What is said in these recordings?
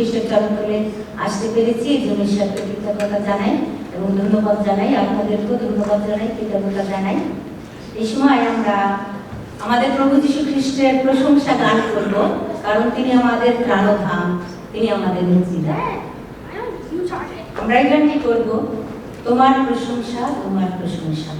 খ্রিস্টের চরণতলে আসতে পেরেছি, এই জন্য ঈশ্বরকে কৃতজ্ঞতা জানাই এবং ধন্যবাদ জানাই, আপনাদেরকেও ধন্যবাদ জানাই, কৃতজ্ঞতা জানাই। এই সময় আমরা আমাদের প্রভু যীশু খ্রিস্টের প্রশংসা গান করব, কারণ তিনি আমাদের প্রাণধাম, তিনি আমাদের মুক্তিদাতা। আমরা এই গানটি করব, তোমার প্রশংসা, তোমার প্রশংসা।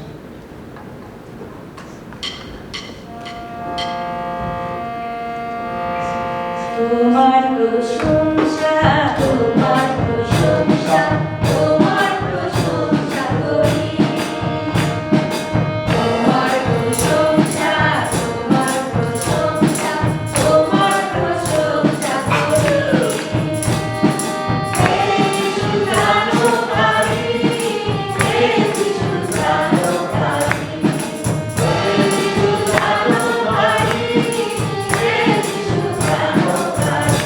তোমার প্রশংসা, তোমার প্রশংসা, তোমার প্রশংসা করি। তোমার প্রশংসা, তোমার প্রশংসা, তোমার প্রশংসা করি। হে যিশু প্রাণকারী, হে যিশু প্রাণকারী, হে যিশু প্রাণকারী, হে যিশু প্রাণকারী।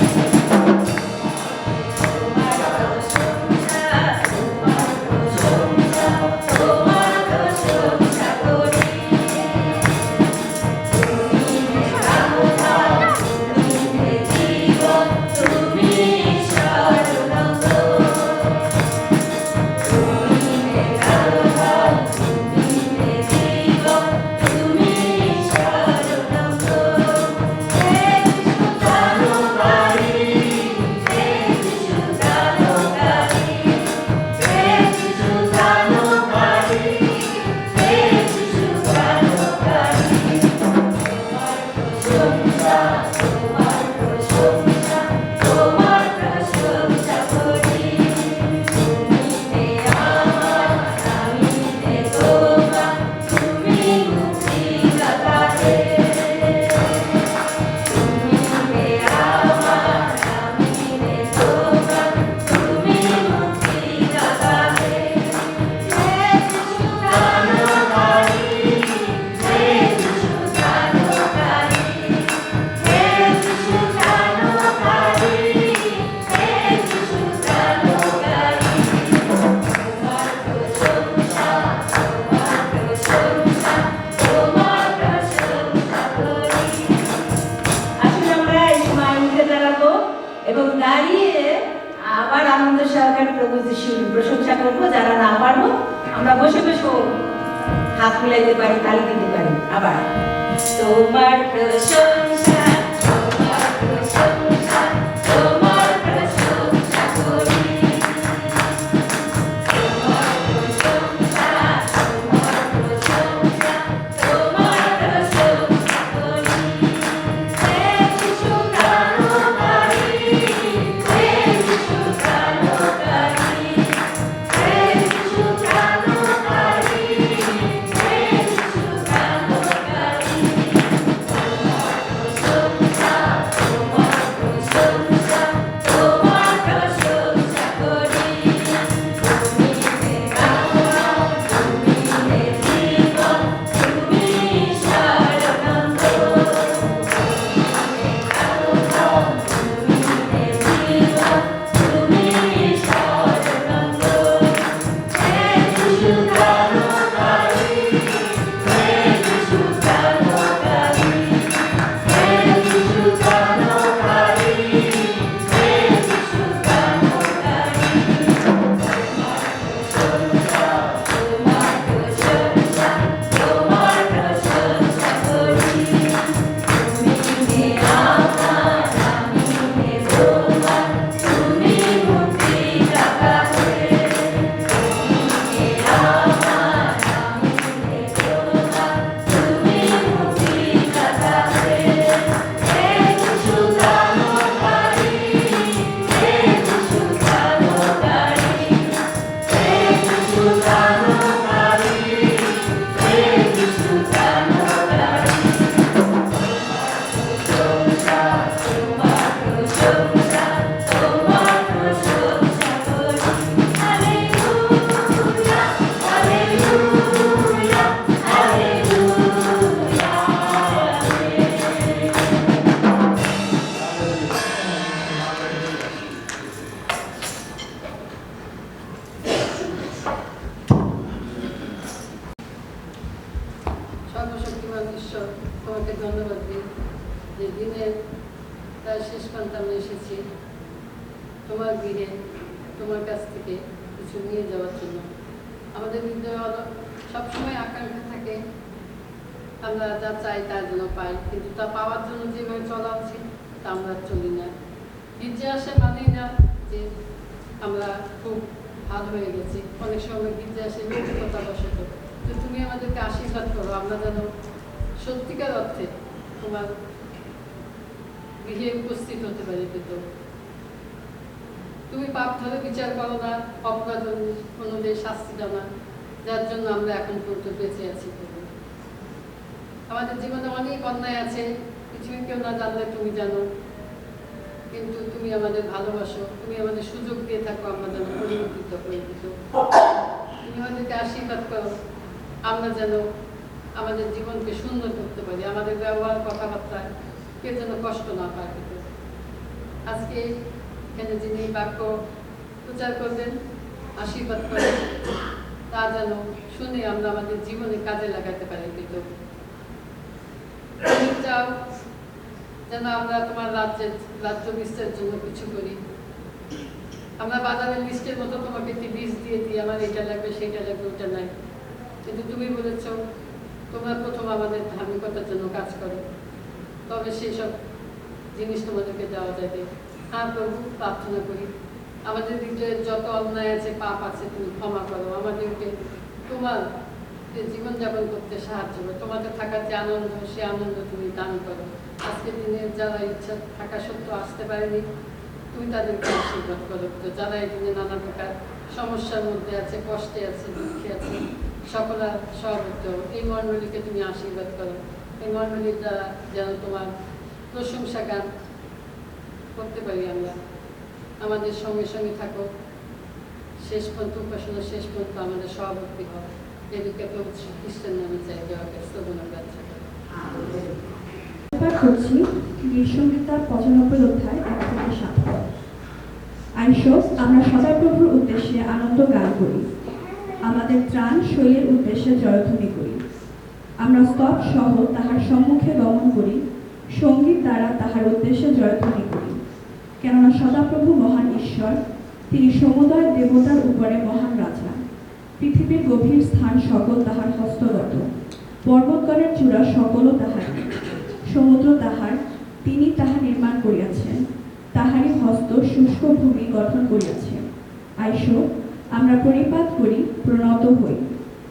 এবং দাঁড়িয়ে আবার আনন্দ সহকারে প্রভু যিশুর প্রশংসা করবো। যারা না পারবো আমরা বসে বসে হাত মিলাইতে পারি, তালি দিতে পারি। আবার তোমার প্রশংসা, তোমার প্রশংসা, তোমার প্রশংসা করি। তোমার প্রশংসা, তোমার প্রশংসা, তোমার প্রশংসা করি। হে যিশু প্রাণকারী, হে যিশু প্রাণকারী, হে যিশু প্রাণকারী, হে যিশু প্রাণকারী। তোমাকে ধন্যবাদ দিই যে দিনের তার শেষ প্রান্তে আমরা এসেছি। তোমার গৃহে তোমার কাছ থেকে কিছু নিয়ে যাওয়ার জন্য। আমাদের হৃদয়ে সবসময় আকাঙ্ক্ষা থাকে আমরা যা চাই তার জন্য পাই, কিন্তু তা পাওয়ার জন্য যেভাবে চলা উচিত তা আমরা চলি না। গির্জা আসে মানেই না যে আমরা খুব ভালো হয়ে গেছি। অনেক সময় গির্জা আসে নৈতিকতা বশত। তো তুমি আমাদেরকে আশীর্বাদ করো, আমরা যেন সত্যিকার অর্থে তোমার গৃহে উপস্থিত হতে পারি। কিন্তু তুমি পাপ ধরে বিচার করো না, অপরাধ অনুযায়ী শাস্তি দাও না, যার জন্য আমরা এখন পর্যন্ত বেঁচে আছি। আমাদের জীবনে অনেক অন্যায় আছে, পৃথিবীর কেউ না জানলে তুমি জানো, কিন্তু তুমি আমাদের ভালোবাসো, তুমি আমাদের সুযোগ দিয়ে থাকো আমরা যেন পরিবর্তিত হয়ে দিত। তুমি আমাদেরকে আশীর্বাদ করো, আমরা যেন আমাদের জীবনকে সুন্দর করতে পারি, আমাদের ব্যবহার কথাবার্তায় কেউ যেন কষ্ট না পায়। কিন্তু আজকে এখানে যিনি বাক্য প্রচার করবেন, আশীর্বাদ করেন, তা যেন শুনে আমরা আমাদের জীবনে কাজে লাগাতে পারি। কিন্তু তুমি চাও যেন আমরা তোমার রাজ্য বিস্তারের জন্য কিছু করি। আমরা বাজারের লিস্টের মতো তোমাকে একটি লিস্ট দিয়ে দিই, আমার এটা লাগবে সেটা লাগবে ওটা নাই, কিন্তু তুমি বলেছ তোমরা প্রথম আমাদের ধার্মিকতার জন্য কাজ করো, তবে সেসব জিনিস তোমাদেরকে দেওয়া যাবে। হ্যাঁ প্রভু, প্রার্থনা করি আমাদের হৃদয়ের যত অন্যায় আছে, পাপ আছে, তুমি ক্ষমা করো, আমাদেরকে তোমার জীবনযাপন করতে সাহায্য করো, তোমাদের থাকার যে আনন্দ সে আনন্দ তুমি দান করো। আজকের দিনে যারা ইচ্ছা থাকা সত্ত্বেও আসতে পারেনি, তুমি তাদেরকে আশীর্বাদ করো। তো যারা এই দিনে নানা প্রকার সমস্যার মধ্যে আছে, কষ্টে আছে, দুঃখে আছে, সকলের সহবদ্ধ এই মণ্ডলীকে তুমি আশীর্বাদ করো। এই মণ্ডলীর দ্বারা যেন তোমার প্রশংসা গান করতে পারি আমরা। আমাদের সঙ্গে সঙ্গে থাকো, শেষ পর্যন্ত উপাসনা শেষ পর্যন্ত আমাদের সভাপতি হয়। এদিকে প্রভু খ্রিস্টের নামে চাই দেওয়াকে শ্রবণ কাছে করছি গীতসংহিতা 95 অধ্যায় 1 থেকে 7 পদ। আইসো, আমরা সদাপ্রভুর উদ্দেশ্যে আনন্দ গান করি, আমাদের ত্রাণ শৈলের উদ্দেশ্যে জয়ধ্বনি করি। আমরা স্তব সহ তাহার সম্মুখে গমন করি, সঙ্গীত দ্বারা তাহার উদ্দেশ্যে জয়ধ্বনি করি। কেননা সদাপ্রভু মহান ঈশ্বর, তিনি সমুদয় দেবতার উপরে মহান রাজা। পৃথিবীর গভীর স্থান সকল তাহার হস্তগত, পর্বতগণের চূড়া সকলও তাহার, সমুদ্র তাহার, তিনি তাহা নির্মাণ করিয়াছেন, তাহারই হস্ত শুষ্ক ভূমি গঠন করিয়াছেন। আইসো, আমরা পরিপাত করি, প্রণত হই,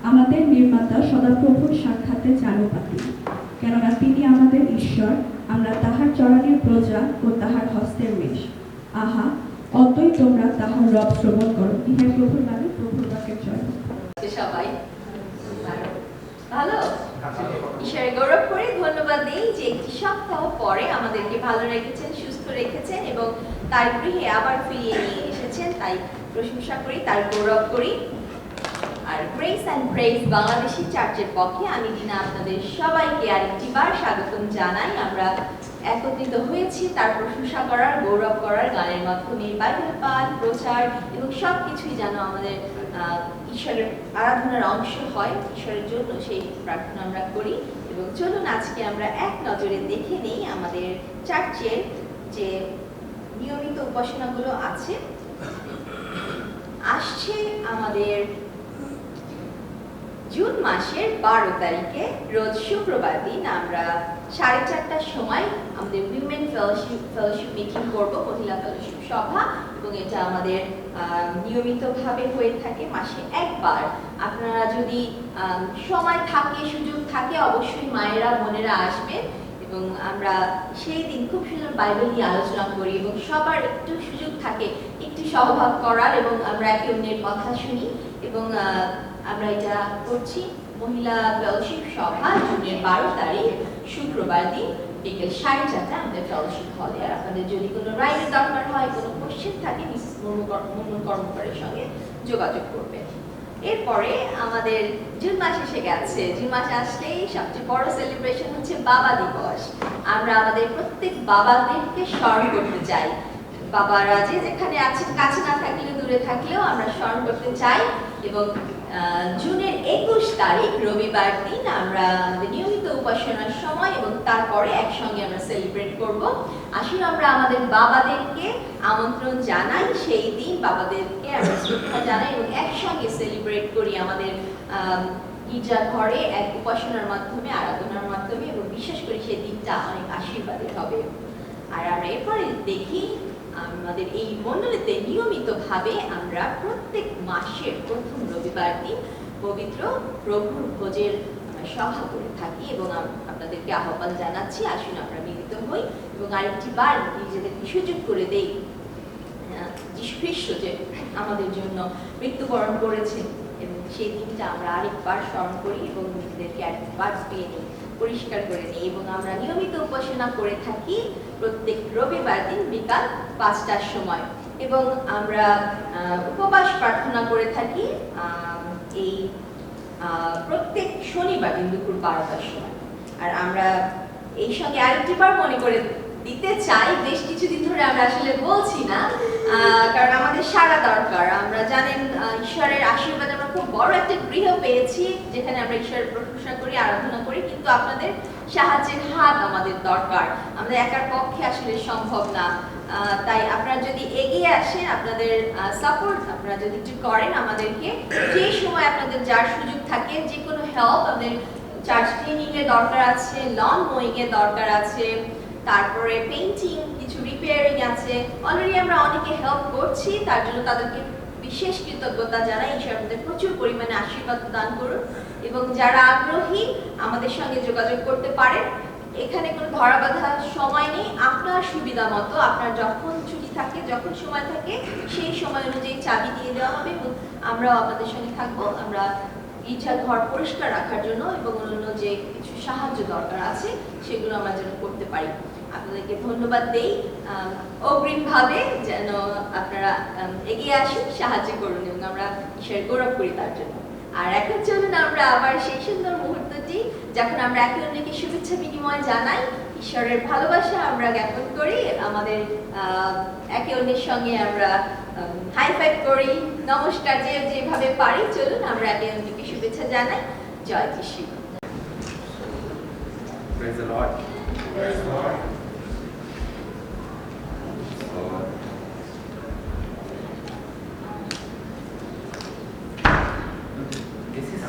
আমাদের নির্মাতা সদাপ্রভুর সাক্ষাতে জানু পাতি। কেননা তিনি আমাদের ঈশ্বর, আমরা তাহার চরণের প্রজা ও তাহার হস্তের মেষ। আহা, অতই তোমরা তাহার রব শ্রবণ করো। ইহা প্রভুর নামে, প্রভুর বাক্যের জয়। সবাই ভালো, ঈশ্বরের গৌরব করে ধন্যবাদ দিই যে একটি সপ্তাহ পরে আমাদেরকে ভালো রেখেছেন, সুস্থ রেখেছেন এবং তার গৃহে আবার ফিরিয়ে নিয়ে এসেছেন। তাই প্রশংসা করি, তার গৌরব করি। আর গ্রেস অ্যান্ড প্রেইজ বাংলাদেশি চার্চের পক্ষে আমি দিনা আপনাদের সবাইকে আরেকটি বার স্বাগতম জানাই। আমরা একত্রিত হয়েছি তার প্রশংসা করার, গৌরব করার, গানের মাধ্যমে বাইবেল পাঠ, প্রচার এবং সব কিছুই যেন আমাদের ঈশ্বরের আরাধনার অংশ হয়। ঈশ্বরের জন্য সেই প্রার্থনা আমরা করি। এবং চলুন আজকে আমরা এক নজরে দেখে নেই আমাদের চার্চের যে নিয়মিত উপাসনাগুলো আছে। আসছে আমাদের জুন মাসের 12 তারিখে রোজ শুক্রবার দিন আমরা 4:30টার সময় আমাদের উইমেন ফেলোশিপ মিটিং করব, মহিলা ফেলোশিপ সভা, এবং এটা আমাদের নিয়মিতভাবে হয়ে থাকে মাসে একবার। আপনারা যদি সময় থাকে, সুযোগ থাকে, অবশ্যই মায়েরা বোনেরা আসবেন এবং আমরা সেই দিন খুব সুন্দর বাইবেল নিয়ে আলোচনা করি এবং সবার একটু সুযোগ থাকে একটু সহভাগ করার এবং আমরা একে অন্যের কথা শুনি। এবং আমরা এটা করছি মহিলা ফেলোশিপ সভা জুনের 12 তারিখ শুক্রবার দিন বিকেল 4:30 আমাদের ফেলোশিপ হলে। আর আপনাদের যদি কোনো রাইডের দরকার হয়, কোনো কোশ্চেন থাকে, মিসেস মুর্মু কর্মকারের সঙ্গে যোগাযোগ করবেন। এরপরে আমাদের জুন মাস এসে গেছে। জুন মাস আসলেই সবচেয়ে বড় সেলিব্রেশন হচ্ছে বাবা দিবস। আমরা আমাদের প্রত্যেক বাবাদেরকে স্মরণ করতে চাই। বাবারা যে যেখানে আছেন, কাছে না থাকলে দূরে দূরে থাকলেও আমরা স্মরণ করতে চাই। এবং জুনের 21 তারিখ রবিবার দিন আমরা আমাদের নিয়মিত উপাসনার সময় এবং তারপরে একসঙ্গে আমরা সেলিব্রেট করব। আসুন আমরা আমাদের বাবাদেরকে আমন্ত্রণ জানাই, সেই দিন বাবাদেরকে আমরা শ্রদ্ধা জানাই এবং একসঙ্গে সেলিব্রেট করি আমাদের গির্জা ঘরে এক উপাসনার মাধ্যমে, আরাধনার মাধ্যমে, এবং বিশ্বাস করি সেই দিনটা অনেক আশীর্বাদের হবে। আর আমরা এরপরে দেখি আমাদের এই মণ্ডলীতে নিয়মিতভাবে আমরা প্রত্যেক মাসের প্রথম রবিবার দিন পবিত্র প্রভুর ভোজের সভা করে থাকি এবং আপনাদেরকে আহ্বান জানাচ্ছি, আসুন আমরা মিলিত হই এবং আরেকটি বার নিজেদেরকে সুযোগ করে দেই যীশু খ্রিস্ট যে আমাদের জন্য মৃত্যুবরণ করেছেন এবং সেই দিনটা আমরা আরেকবার স্মরণ করি এবং নিজেদেরকে আরেকবার পেয়ে নিই, পরিষ্কার করে নিই। এবং আমরা নিয়মিত উপাসনা করে থাকি প্রত্যেক রবিবার দিন বিকাল 5টার সময় এবং আমরা উপবাস প্রার্থনা করে থাকি এই প্রত্যেক শনিবার দিন দুপুর 12টার সময়। আর আমরা এই সঙ্গে আরেকটি বার মনে করে দিতে চাই, বেশ কিছুদিন ধরে আমরা আসলে বলছি না, কারণ আমাদের সারা দরকার। আমরা জানেন ঈশ্বরের আশীর্বাদ আমরা খুব বড় একটা গৃহ পেয়েছি যেখানে আমরা ঈশ্বরের প্রশংসা করি, আরাধনা করি, কিন্তু আপনাদের সাহায্যের হাত আমাদের দরকার, আমাদের একার পক্ষে আসলে সম্ভব না। তাই আপনারা যদি এগিয়ে আসেন, আপনাদের সাপোর্ট আপনারা যদি একটু করেন আমাদেরকে, যে সময় আপনাদের যার সুযোগ থাকে, যে কোনো হেল্প, আমাদের চার্চ ক্লিনিং এর দরকার আছে, লন মোয়িং এর দরকার আছে, তারপরে পেইন্টিং, কিছু রিপেয়ারিং আছে, অলরেডি আমরা অনেকে হেল্প করছি, তার জন্য তাদেরকে বিশেষ কৃতজ্ঞতা জানাই। ঈশ্বর আপনাদের প্রচুর পরিমাণে আশীর্বাদ দান করুন এবং যারা আগ্রহী আমাদের সঙ্গে যোগাযোগ করতে পারেন। এখানে কোনো ধরা বাঁধা সময় নেই, আপনার সুবিধা মতো আপনার যখন ছুটি থাকে, যখন সময় থাকে, সেই সময় অনুযায়ী চাবি দিয়ে দেওয়া হবে এবং আমরাও আপনাদের সঙ্গে থাকবো। আমরা গির্জা ঘর পরিষ্কার রাখার জন্য এবং অন্যান্য যে কিছু সাহায্য দরকার আছে সেগুলো আমরা যেন করতে পারি। আপনাদেরকে ধন্যবাদ দেই অগ্রিমভাবে, যেন আপনারা এগিয়ে আসুন, সাহায্য করুন এবং আমরা ঈশ্বরের গৌরব করি তার জন্য। আর এখন চলুন আমরা আবার সেই সুন্দর মুহূর্তটি যখন আমরা একে অন্যকে শুভেচ্ছা বিনিময় জানাই, ঈশ্বরের ভালোবাসা আমরা জ্ঞাপন করি, আমাদের একে অন্যের সঙ্গে আমরা হাই ফাইভ করি, নমস্কার, যে যেভাবে পারি চলুন আমরা একে অন্যকে শুভেচ্ছা জানাই। জয় যিশু। Praise the Lord. Praise the Lord. This is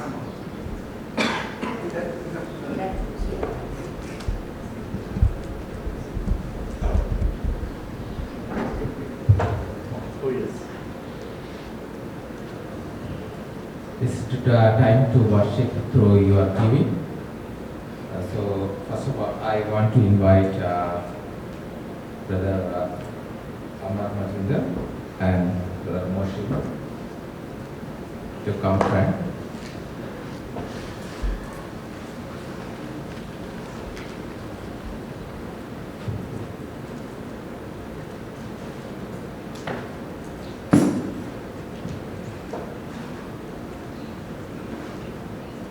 oh yes. This is the time to worship through your TV. So first of all, I want to invite Brother Amar Majinder and Brother Moshe to come front.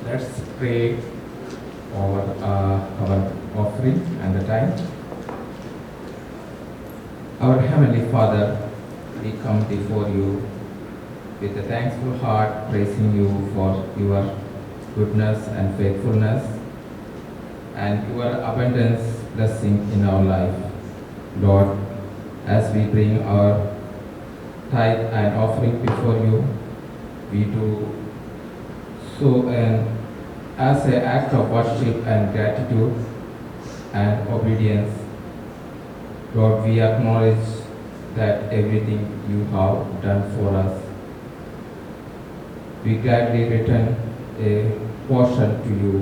Let's pray over our offering and the time. Our Heavenly Father, we come before you with a thankful heart, praising you for your goodness and faithfulness and your abundance blessing in our life. Lord, as we bring our tithe and offering before you, we do so as an act of worship and gratitude and obedience. Lord, we acknowledge that everything you have done for us. We gladly return a portion to you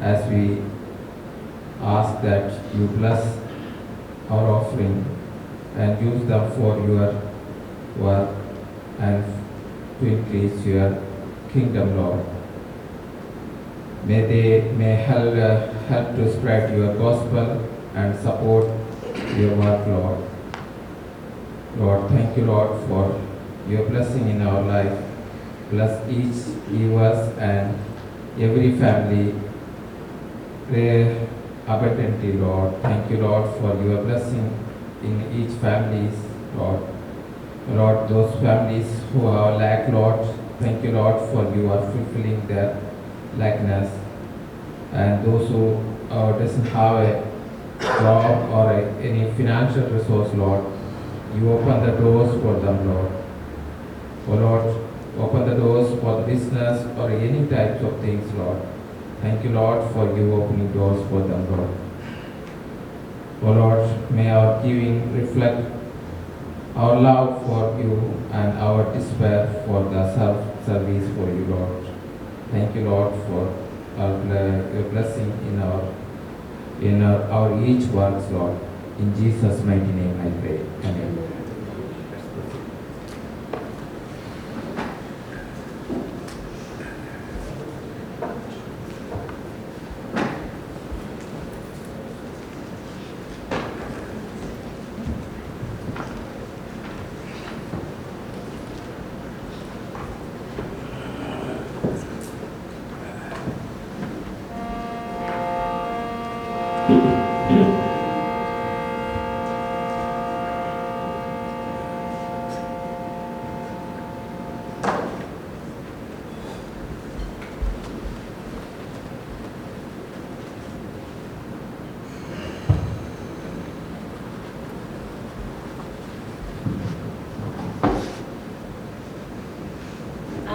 as we ask that you bless our offering and use them for your work and to increase your kingdom, Lord. May they help to spread your gospel and support your work, Lord. Lord, thank you, Lord, for your blessing in our life. Bless each of us and every family. Pray abundantly, Lord. Thank you, Lord, for your blessing in each family, Lord. Lord, those families who are lack, Lord, thank you, Lord, for you are fulfilling their likeness. And those who doesn't have a job or any financial resource, Lord, you open the doors for them, Lord. Oh Lord, open the doors for the business or any types of things, Lord. Thank you, Lord, for you opening doors for them, Lord. Oh Lord, may our giving reflect our love for you and our despair for the self-service for you, Lord. Thank you, Lord, for your blessing in our each works, Lord. In Jesus' mighty name I pray. Amen.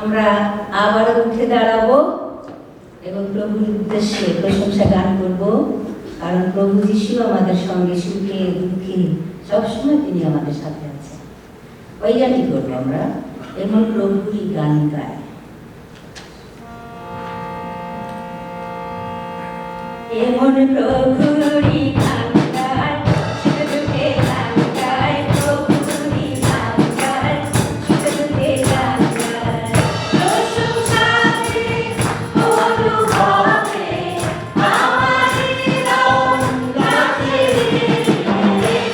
আমরা আবারও উঠে দাঁড়াবো এবং প্রভুর উদ্দেশ্যে প্রশংসা গান করব, কারণ প্রভু যিশু আমাদের সঙ্গে সুখে দুঃখে সবসময় তিনি আমাদের সাথে আছেন। ওই গানটি করবো আমরা, এবং প্রভুরই গান গায়। এমন প্রভুরই গান গায়, সুখে দুঃখে গান গায়, প্রভুরই গান গায়, সুখে দুঃখে গান গায়। প্রশংসাতে অনুভবে আমার হৃদয় নাচে,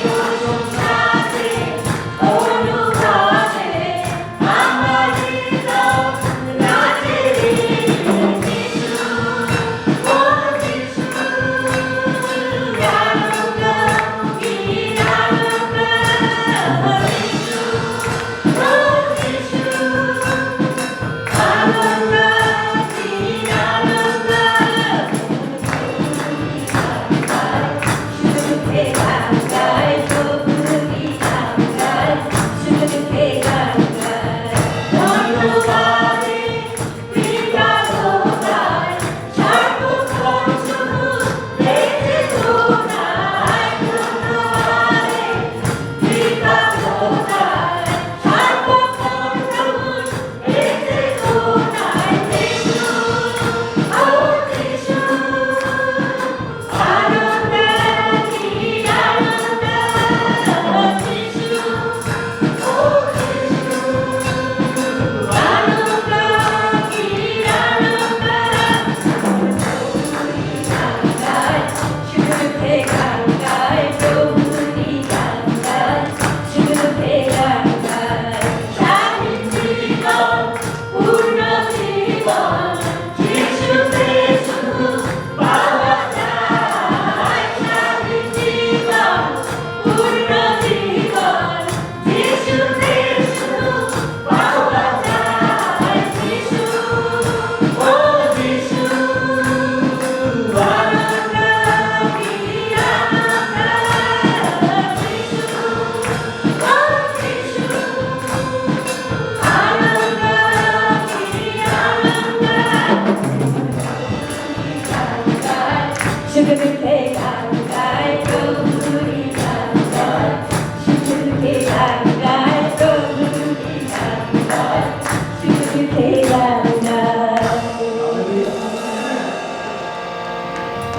প্রশংসাতে অনুভবে আমার হৃদয় নাচে।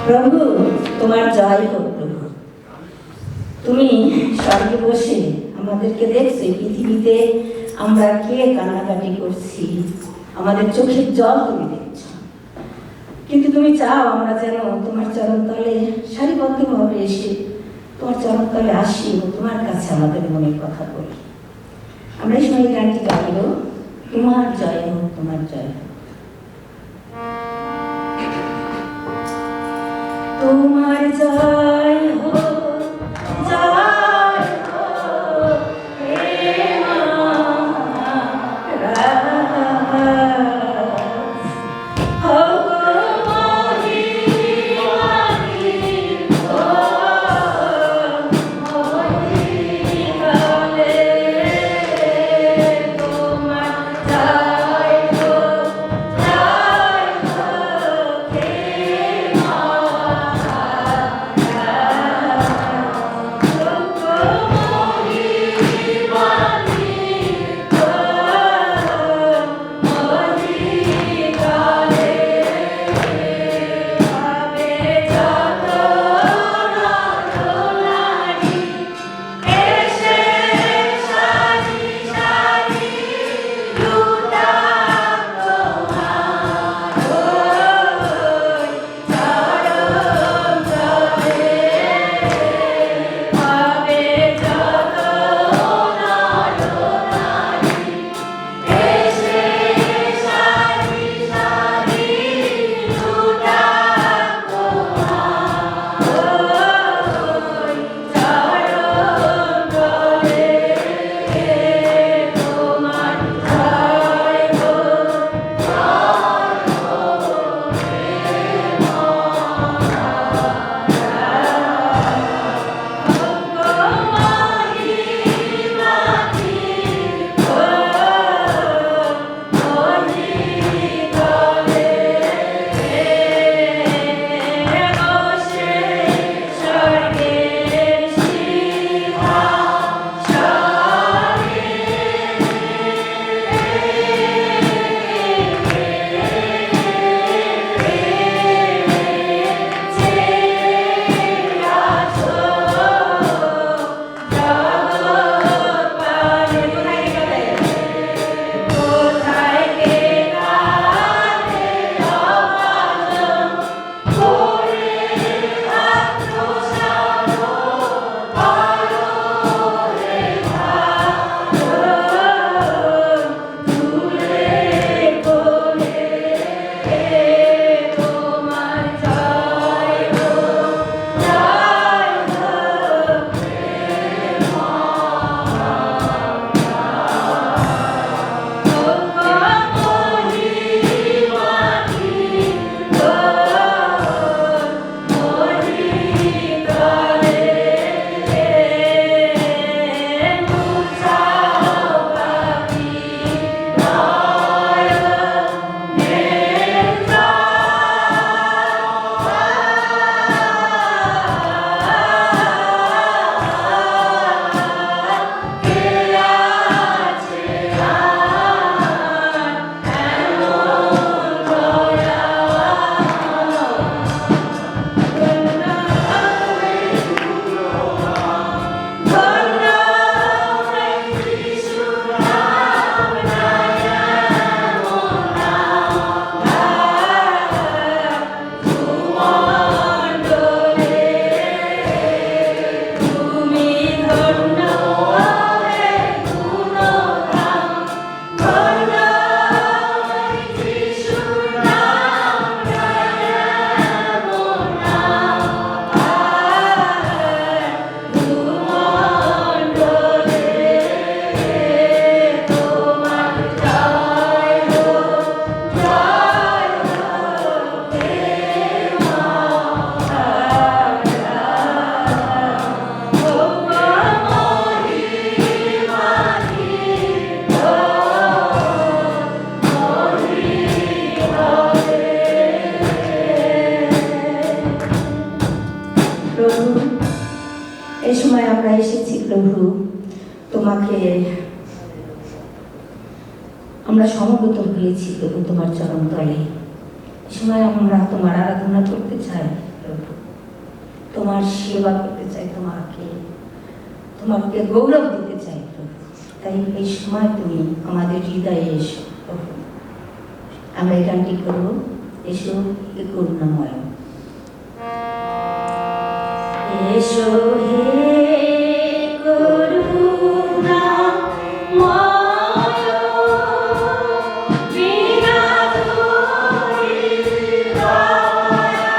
প্রভু, তোমার জয় হোক। প্রভু, তুমি স্বর্গে বসে আমাদেরকে দেখছো, পৃথিবীতে আমরা কে কান্নাকাটি করছি, আমাদের চোখের জল তুমি দেখছো, কিন্তু তুমি চাও আমরা যেন তোমার চরণতলে সারিবদ্ধভাবে এসে তোমার চরণতলে আসি এবং তোমার কাছে আমাদের মনের কথা বলি। আমরা এই সময় গানটি গাইব, তোমার জয় হোক, তোমার জয় হোক। তোমার জয় হোক, জয় হোক, হে মা আমরা সমবেত হয়েছি প্রভু তোমার চরণ তলে। এ সময় আমরা তোমার আরাধনা করতে চাই প্রভু, তোমার সেবা করতে চাই, তোমাকে গৌরব দিতে চাই প্রভু। তাই এই সময় তুমি আমাদের হৃদয়ে এসো প্রভু। আমরা এই গানটি করবো, এসো হে করুণাময়। এসো হে করুণাময়, বিনাদুরি দয়াশরে,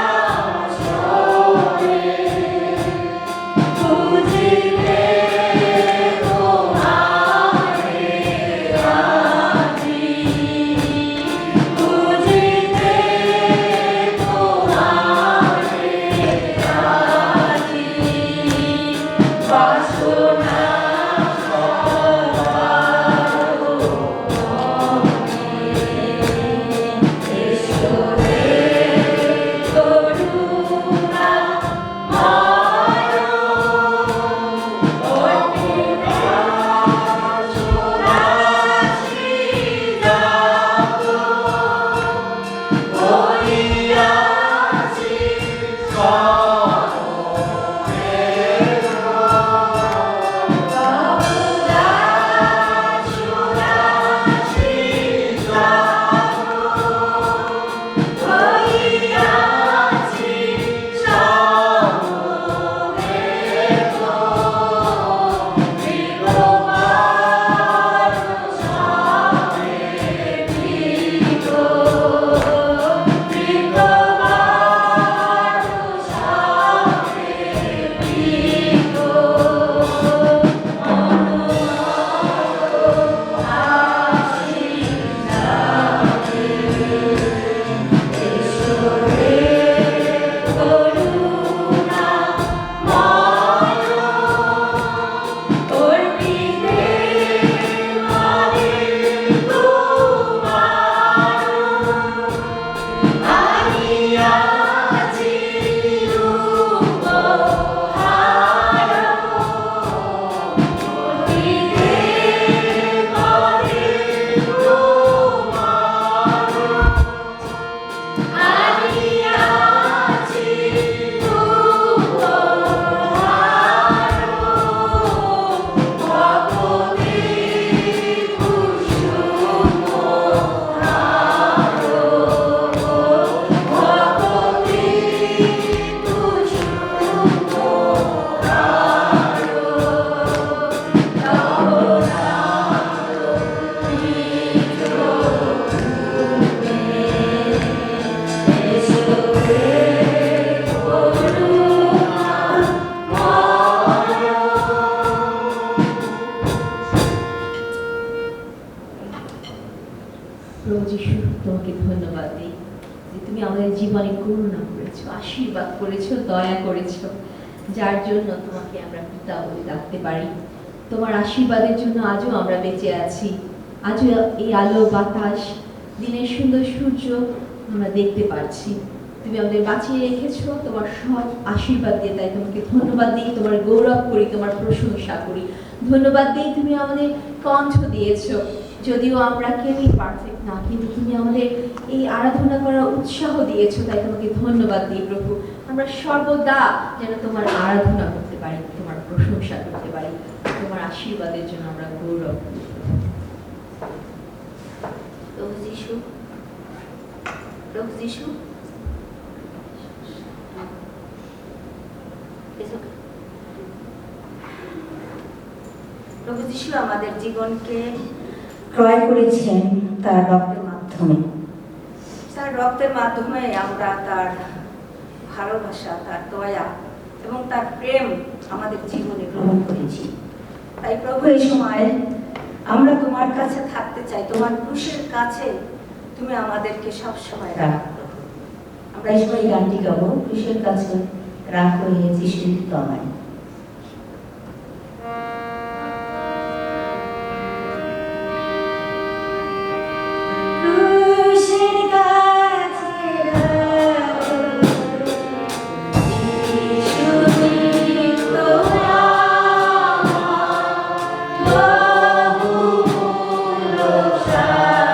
বুঝিতে তোমারে আজি, বুঝিতে তোমারে আজি, বাসনা প্রভু যিশু, তোমাকে ধন্যবাদ দিই যে তুমি আমাদের জীবনে করুণা করেছো, আশীর্বাদ করেছো, দয়া করেছো, যার জন্য তোমাকে আমরা পিতা বলে ডাকতে পারি। তোমার আশীর্বাদের জন্য আজও আমরা বেঁচে আছি। আজও এই আলো বাতাস, দিনের সুন্দর সূর্য আমরা দেখতে পাচ্ছি। তুমি আমাদের বাঁচিয়ে রেখেছো তোমার সব আশীর্বাদ দিয়ে। তাই তোমাকে ধন্যবাদ দিই, তোমার গৌরব করি, তোমার প্রশংসা করি। ধন্যবাদ দিই তুমি আমাদের কণ্ঠ দিয়েছো। যদিও আমরা কেউই পারফেক্ট না, কিন্তু তুমি আমাদের এই আরাধনা করার উৎসাহ দিয়েছো। তাই তোমাকে ধন্যবাদ দিই প্রভু। আমরা সর্বদা যেন তোমার আরাধনা করতে পারি, তোমার প্রশংসা করতে পারি। তোমার আশীর্বাদের জন্য আমরা গৌরব করি। প্রভু যিশু, প্রভু যিশু, প্রভু যিশু আমাদের জীবনকে ক্রয় করেছেন তার রক্তের মাধ্যমে। তার রক্তের মাধ্যমে আমরা তার ভালোবাসা, তার দয়া এবং তার প্রেম আমাদের জীবনে গ্রহণ করেছি। তাই প্রভু এই সময় আমরা তোমার কাছে থাকতে চাই, তোমার ক্রুশের কাছে তুমি আমাদেরকে সব সময় রাখো। আমরা এই সময় গানটি গাবো, ক্রুশের কাছে রাখো হে যিশু তোমায়। Shine.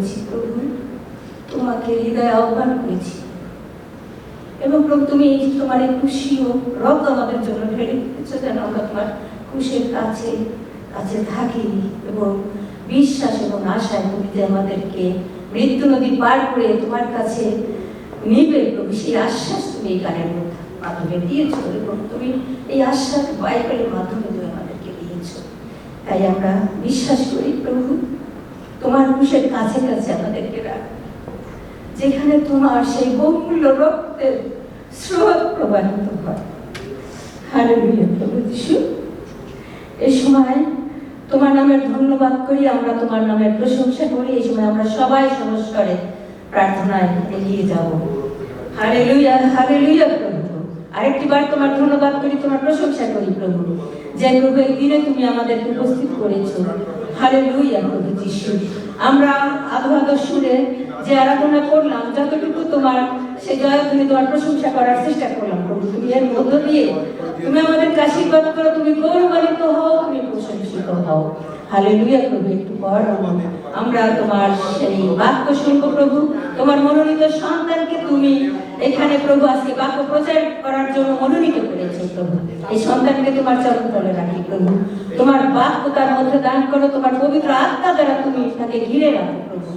করেছি প্রভু, তোমাকে হৃদয়ে আহ্বান করেছি, এবং প্রভু তুমি তোমার এই খুশি ও রক্ত আমাদের জন্য ঢেলে দিতেছো, যেন আমরা তোমার খুশির কাছে কাছে থাকি এবং বিশ্বাস এবং আশায় তুমি যে আমাদেরকে মৃত্যু নদী পার করে তোমার কাছে নিবে প্রভু, সেই আশ্বাস তুমি এই গানের মাধ্যমে দিয়েছো, এবং তুমি এই আশ্বাস বাইবেলের মাধ্যমে তুমি আমাদেরকে দিয়েছো। তাই আমরা বিশ্বাস করি প্রভু, তোমার খুশির কাছে কাছে আমাদেরকে রাখ, যেখানে তোমার সেই বহুমূল্য রক্তের স্রোত প্রবাহিত হয়। হালেলুয়া প্রভু যিশু, এই সময় তোমার নামের ধন্যবাদ করি, আমরা তোমার নামের প্রশংসা করি। এই সময় আমরা সবাই সমস্বরে প্রার্থনায় এগিয়ে যাব। হালেলুয়া, হালেলুয়া প্রভু। আরেকটি বার তোমার ধন্যবাদ করি, তোমার প্রশংসা করি প্রভু, যে প্রভু এই দিনে তুমি আমাদেরকে উপস্থিত করেছো। হালেলুয়া প্রভু যিশু, আমরা আধো সুরে যে আরাধনা করলাম, যতটুকু তোমার সে জয়ধ্বনি তোমার প্রশংসা করার চেষ্টা করলাম প্রভু, তুমি এর মধ্য দিয়ে তুমি আমাদেরকে আশীর্বাদ করো, তুমি গৌরবান্বিত হও, তুমি প্রশংসিত হও। হালেলুয়া প্রভু। একটু পর আমরা তোমার সেই বাক্য শুনবো প্রভু, তোমার মনোনীত সন্তানকে তুমি এখানে প্রভু আজকে বাক্য প্রচার করার জন্য মনোনীত করেছো প্রভু। এই সন্তানকে তোমার চরণ তলে রাখি প্রভু, তোমার বাক্য তার মধ্যে দান করো, তোমার পবিত্র আত্মা দ্বারা তুমি তাকে ঘিরে রাখো প্রভু,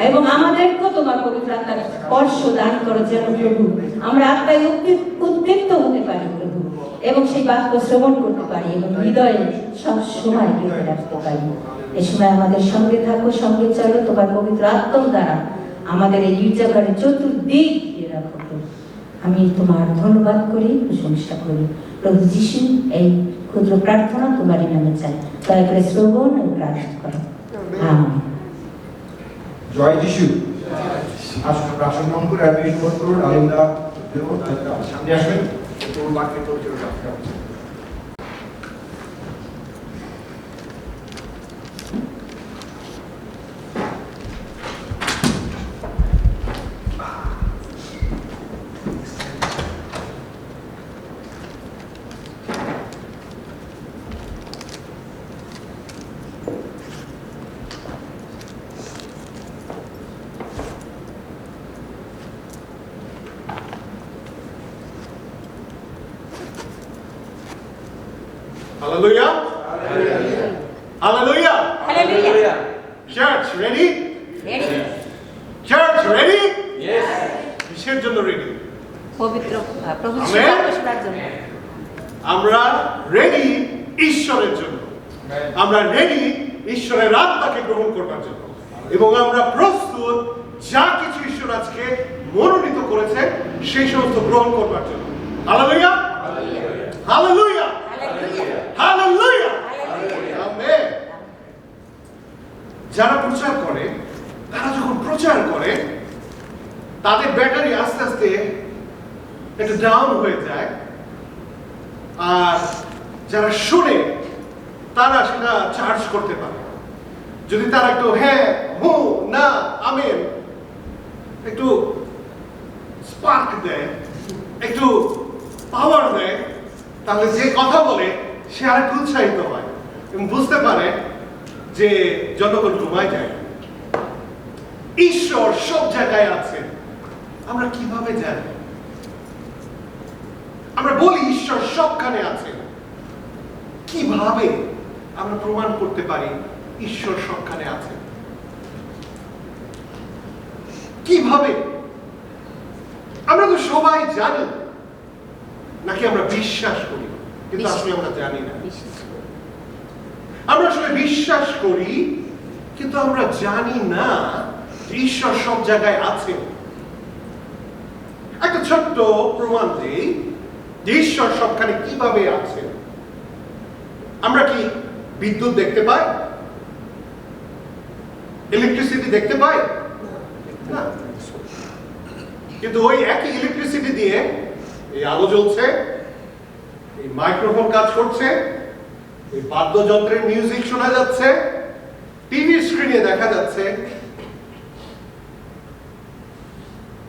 এবং আমাদেরকেও তোমার পবিত্র আত্মার স্পর্শ দান করো, যেন প্রভু আমরা আত্মায় উদ্দীপ্ত হতে পারি প্রভু, এবং সেই বাক্য শ্রবণ করতে পারি এবং হৃদয়ে সব সময় গেঁথে রাখতে পারি। এ সময় আমাদের সঙ্গে থাকো, সঙ্গে চলো, তোমার পবিত্র আত্মার দ্বারা আমাদের এই গির্জাঘরের চতুর্দিক ঘিরে রাখো প্রভু। আমি তোমার ধন্যবাদ করি, প্রশংসা করি প্রভু যিশু। এই ক্ষুদ্র প্রার্থনা তোমারই নামে চাই, দয়া করে শ্রবণ ও গ্রাহ্য করো। আমেন। জয় যিশু। আসুন আমরা আসন গ্রহণ করে আমি অনুরোধ করুন আলিমদা সামনে আসবেন, একটু বাক্যের পরিচয় রাখতে হবে। Hallelujah. Hallelujah. Hallelujah. Church, ready? Ready? Church, ready? Yes. কিসের জন্য রেডি? পবিত্র প্রভু Amen. যিশুর বাক্য শোনার জন্য। আমরা রেডি ঈশ্বরের জন্য, আমরা রেডি ঈশ্বরের আত্মাকে গ্রহণ করবার জন্য, এবং আমরা প্রস্তুত যা কিছু ঈশ্বর আজকে মনোনীত করেছে সেই সমস্ত গ্রহণ করবার জন্য। Hallelujah, hallelujah, hallelujah, amen. যারা প্রচার করে, তারা যখন প্রচার করে তাদের ব্যাটারি আস্তে আস্তে একটু ডাউন হয়ে যায়, আর যারা শোনে তারা সেটা চার্জ করতে পারে। যদি তারা একটু হ্যাঁ, হু, না, আমেন একটু স্পার্ক দেয়, একটু পাওয়ার দেয়, তাহলে যে কথা বলে সে আরেকটু উৎসাহিত হয় এবং বুঝতে পারে যে জনগণ ঘুমায় যায়। ঈশ্বর সব জায়গায় আছে, আমরা কিভাবে জানি? আমরা বলি ঈশ্বর সবখানে আছে, কিভাবে আমরা প্রমাণ করতে পারি ঈশ্বর সবখানে আছে? কিভাবে? আমরা তো সবাই জানি, নাকি আমরা বিশ্বাস করি? কিন্তু আসলে আমরা জানি না। আমরা আসলে বিশ্বাস করি, কিন্তু আমরা জানি না যে ঈশ্বর সব জায়গায় আছে। একটা ছোট্ট প্রমাণ দিই যে ঈশ্বর সবখানে কিভাবে আছে। আমরা কি বিদ্যুৎ দেখতে পাই? ইলেকট্রিসিটি দেখতে পাই না, কিন্তু ওই একই ইলেকট্রিসিটি দিয়ে এই আলো জ্বলছে, এই মাইক্রোফোন কাজ করছে, এই বাদ্যযন্ত্রের মিউজিক শোনা যাচ্ছে, টিভি স্ক্রিনে দেখা যাচ্ছে।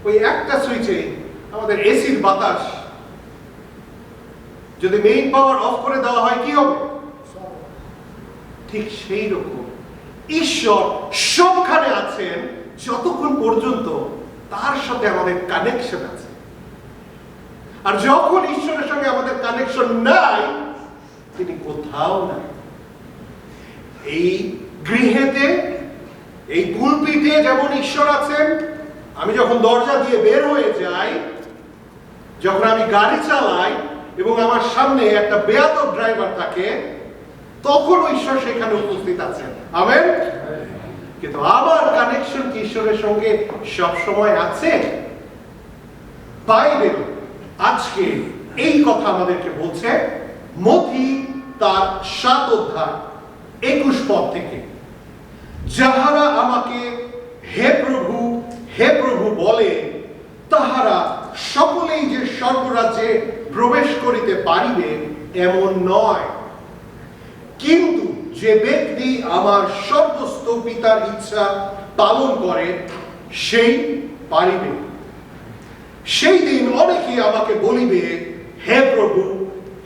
ওই একটা সুইচে আমাদের এসির বাতাস যদি মেইন পাওয়ার অফ করে দেওয়া হয় কি হবে? ঠিক সেই রকম ঈশ্বর সবখানে আছেন যতক্ষণ পর্যন্ত তার সাথে আমাদের কানেকশন আছে। আর যখন ঈশ্বরের সঙ্গে আমাদের কানেকশন নাই, তিনি কোথাও নাই। এই গৃহেতে, এই পুলপিটে যেমন ঈশ্বর আছেন, আমি যখন দরজা দিয়ে বের হয়ে যাই, যখন আমি গাড়ি চালাই এবং আমার সামনে একটা বেয়াদব ড্রাইভার থাকে, তখনও ঈশ্বর সেখানে উপস্থিত আছেন। আমেন। কিন্তু আমার কানেকশন কি ঈশ্বরের সঙ্গে সব সময় আছে? বাইবেল আজকে এই কথা আমাদেরকে বলছে, মথি তার 7 অধ্যায় 21 পদ থেকে, যাহারা আমাকে হে প্রভু হে প্রভু বলে, তাহারা সকলেই যে স্বর্গরাজ্যে প্রবেশ করিতে পারিবে এমন নয়, কিন্তু যে ব্যক্তি আমার সর্বস্ত পিতার ইচ্ছা পালন করে সেই পারিবে। সেই দিন অনেকে আমাকে বলিবে, হে প্রভু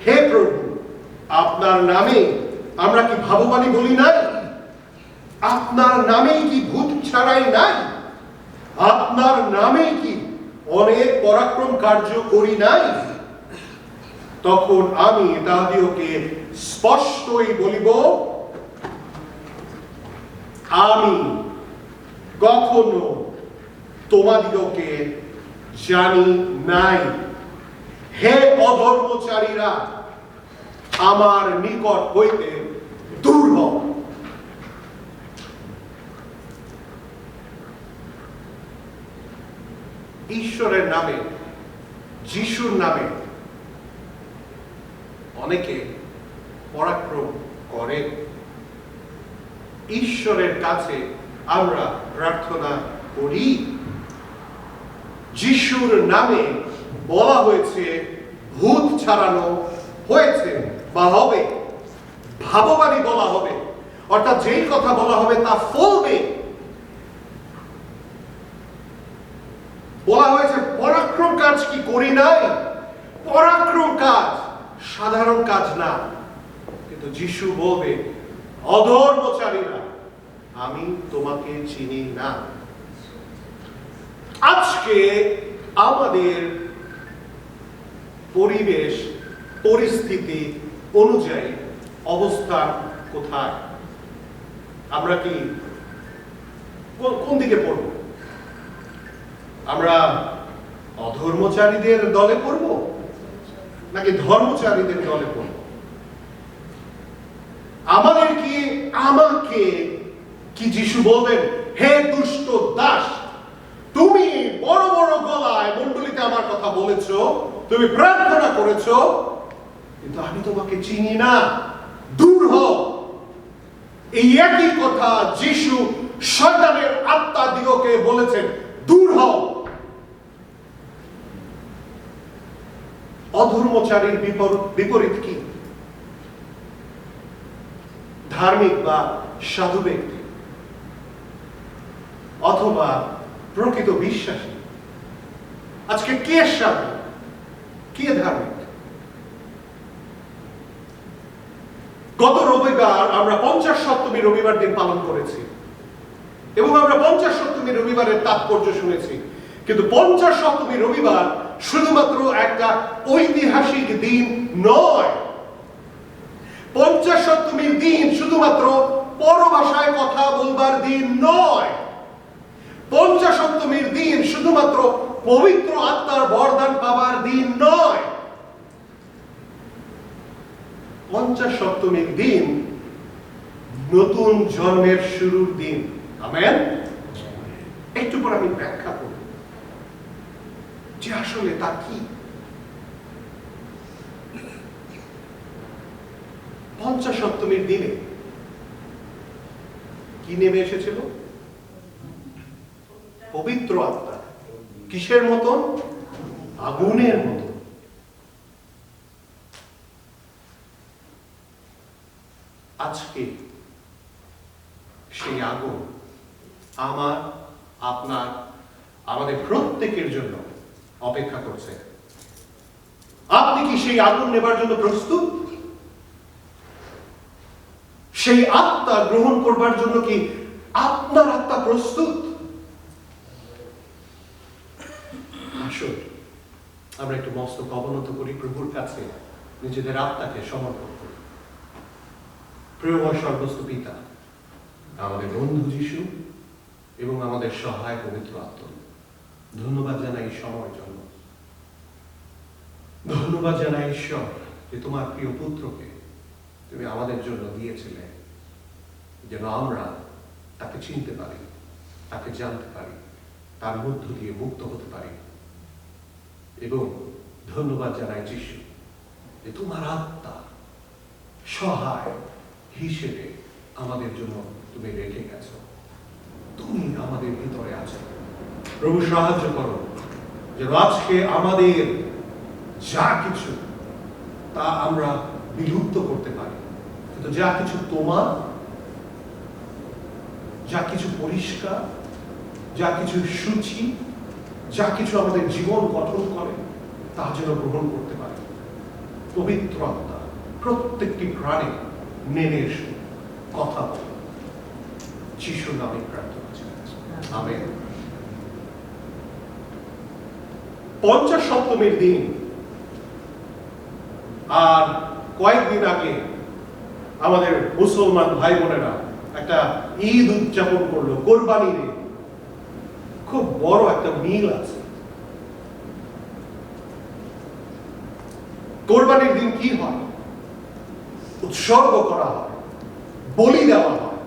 হে প্রভু, আপনার নামে আমরা কি ভাববাণী বলি নাই? আপনার নামেই কি ভূত ছাড়াই নাই? আপনার নামেই কি অনেক পরাক্রম কার্য করি নাই? তখন আমি তাহাদিওকে স্পষ্টই বলিব, আমি কখনো তোমাদিগকে জানি নাই। হে অধর্মচারীরা, আমার নিকট হইতে দূর হও। ঈশ্বরের নামে, যিশুর নামে অনেকে পরাক্রম করে। ঈশ্বরের কাছে আমরা প্রার্থনা করি। যিশুর নামে বলা হয়েছে ভূত ছাড়ানো হয়েছে বা হবে, ভাববাণী বলা হবে, অর্থাৎ যেই কথা বলা হবে তা ফলবে। বলা হয়েছে পরাক্রম কাজ কি করি নাই? পরাক্রম কাজ সাধারণ কাজ না, কিন্তু যিশু বলবে, অধর্মচারীরা, আমি তোমাকে চিনি না। আজকে আমাদের পরিবেশ পরিস্থিতি অনুযায়ী অবস্থান কোথায়? আমরা কি কোন দিকে পড়ব? আমরা অধর্মচারীদের দলে পড়ব নাকি ধর্মচারীদের দলে পড়ব? আমাকে কি যিশু বলবেন, হে দুষ্ট দাস, তুমি বড় বড় গলায় মণ্ডলীতে আমার কথা বলেছ, তুমি প্রার্থনা করেছ, কিন্তু আমি তোমাকে চিনি না, দূর হও। এই একই কথা যিশু শয়তানের আত্মা দিগকে বলেছেন, দূর হও। অধর্মচারীর বিপরীত কি? ধার্মিক বা সাধু ব্যক্তি অথবা প্রকৃত বিশ্বাসী। আজকে কে সাধু, কে ধার্মিক? গত রবিবার আমরা 50 সপ্তমী রবিবার দিন পালন করেছি এবং আমরা 50 সপ্তমী রবিবারের তাৎপর্য শুনেছি। কিন্তু 50 সপ্তমী রবিবার শুধুমাত্র একটা ঐতিহাসিক দিন নয়। 50 সপ্তমীর দিন শুধুমাত্র পরভাষায় কথা বলবার দিন নয়। 50 সপ্তমীর দিন শুধুমাত্র পবিত্র আত্মার বরদান পাবার দিন নয়। 50 সপ্তমীর দিন নতুন জন্মের শুরুর দিন। আমেন। একটু পর আমি ব্যাখ্যা করব যে আসলে তা কি। 50 সপ্তমীর দিনে কি নেমে এসেছিল? পবিত্র আত্মা। কিসের মতন? আগুনের মতো। আজকে সেই আগুন আমার, আপনার, আমাদের প্রত্যেকের জন্য অপেক্ষা করছে। আপনি কি সেই আগুন নেবার জন্য প্রস্তুত? সেই আত্মা গ্রহণ করবার জন্য কি আপনার আত্মা প্রস্তুত? আসুন আমরা একটু মস্তক অবনত করি, প্রভুর কাছে নিজেদের আত্মাকে সমর্পণ করি। প্রিয়ময় স্বর্গস্থ পিতা, আমাদের বন্ধু যিশু এবং আমাদের সহায় পবিত্র আত্মা, ধন্যবাদ জানাই এই সময়ের জন্য। ধন্যবাদ জানাই ঈশ্বর যে তোমার প্রিয় পুত্রকে তুমি আমাদের জন্য দিয়েছিলে, যেন আমরা তাকে চিনতে পারি, তাকে জানতে পারি, তার মধ্য দিয়ে মুক্ত হতে পারি। এবং ধন্যবাদ জানাই যিশু যে তোমার আত্মা সহায় হিসেবে আমাদের জন্য তুমি রেখে গেছো, তুমি আমাদের ভিতরে আছো। প্রভু সাহায্য করো যেন আজকে আমাদের যা কিছু তা আমরা বিলুপ্ত করতে পারি, কিন্তু যা কিছু তোমার, যা কিছু পরিষ্কার, যা কিছু সূচি, যা কিছু আমাদের জীবন গঠন করে তা যেন গ্রহণ করতে পারি। পবিত্র আত্মা প্রত্যেকটি প্রাণে নেমে এসে কথা বলে, যিশুর নামে প্রার্থনা চাই, আমেন। 50 সপ্তমীর দিন আর কয়েকদিন আগে আমাদের মুসলমান ভাই বোনেরা একটা ঈদ উদযাপন করলো, কোরবানির ঈদ। খুব বড় একটা মিল আছে। কোরবানির দিন কি হয়? উৎসর্গ করা হয়, বলি দেওয়া হয়,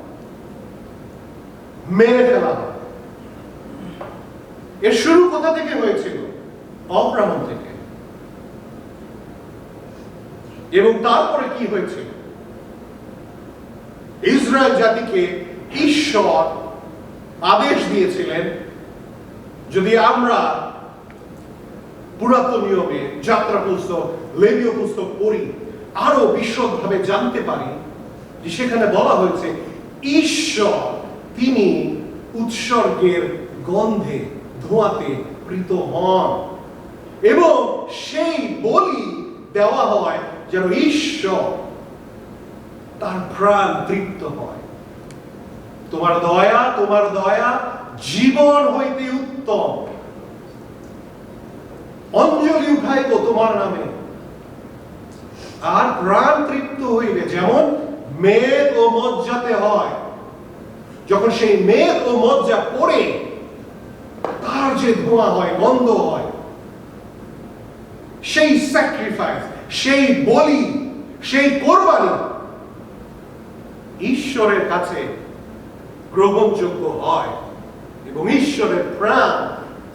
মেরে ফেলা হয়। এর শুরু কোথা থেকে হয়েছিল? অব্রাহাম থেকে। এবং তারপরে কি হয়েছিল? ইসরায়েল জাতিকে ঈশ্বর আদেশ দিয়েছিলেন, যদি আমরা পুরাতন নিয়মে যাত্রা পুস্তক, লেবীয় পুস্তক পড়ি, আরো বিশদভাবে জানতে পারি যে সেখানে বলা হয়েছে ঈশ্বর তিনি উৎসর্গের গন্ধে, ধোঁয়াতে প্রীত হন এবং সেই বলি দেওয়া হয় যেন ঈশ্বর তার প্রাণ তৃপ্ত হয়। তোমার দয়া জীবন হইতে উত্তম, অঞ্জলি উঠাইব তোমার নামে, আর প্রাণ তৃপ্ত হইবে যেমন মেদ ও মজ্জাতে হয়। যখন সেই মেদ ও মজ্জা পড়ে তার যে ধোঁয়া হয়, গন্ধ হয়, সেই স্যাক্রিফাইস, সেই বলি, সেই কোরবানি ঈশ্বরের কাছে গ্রহণযোগ্য হয় এবং ঈশ্বরের প্রাণ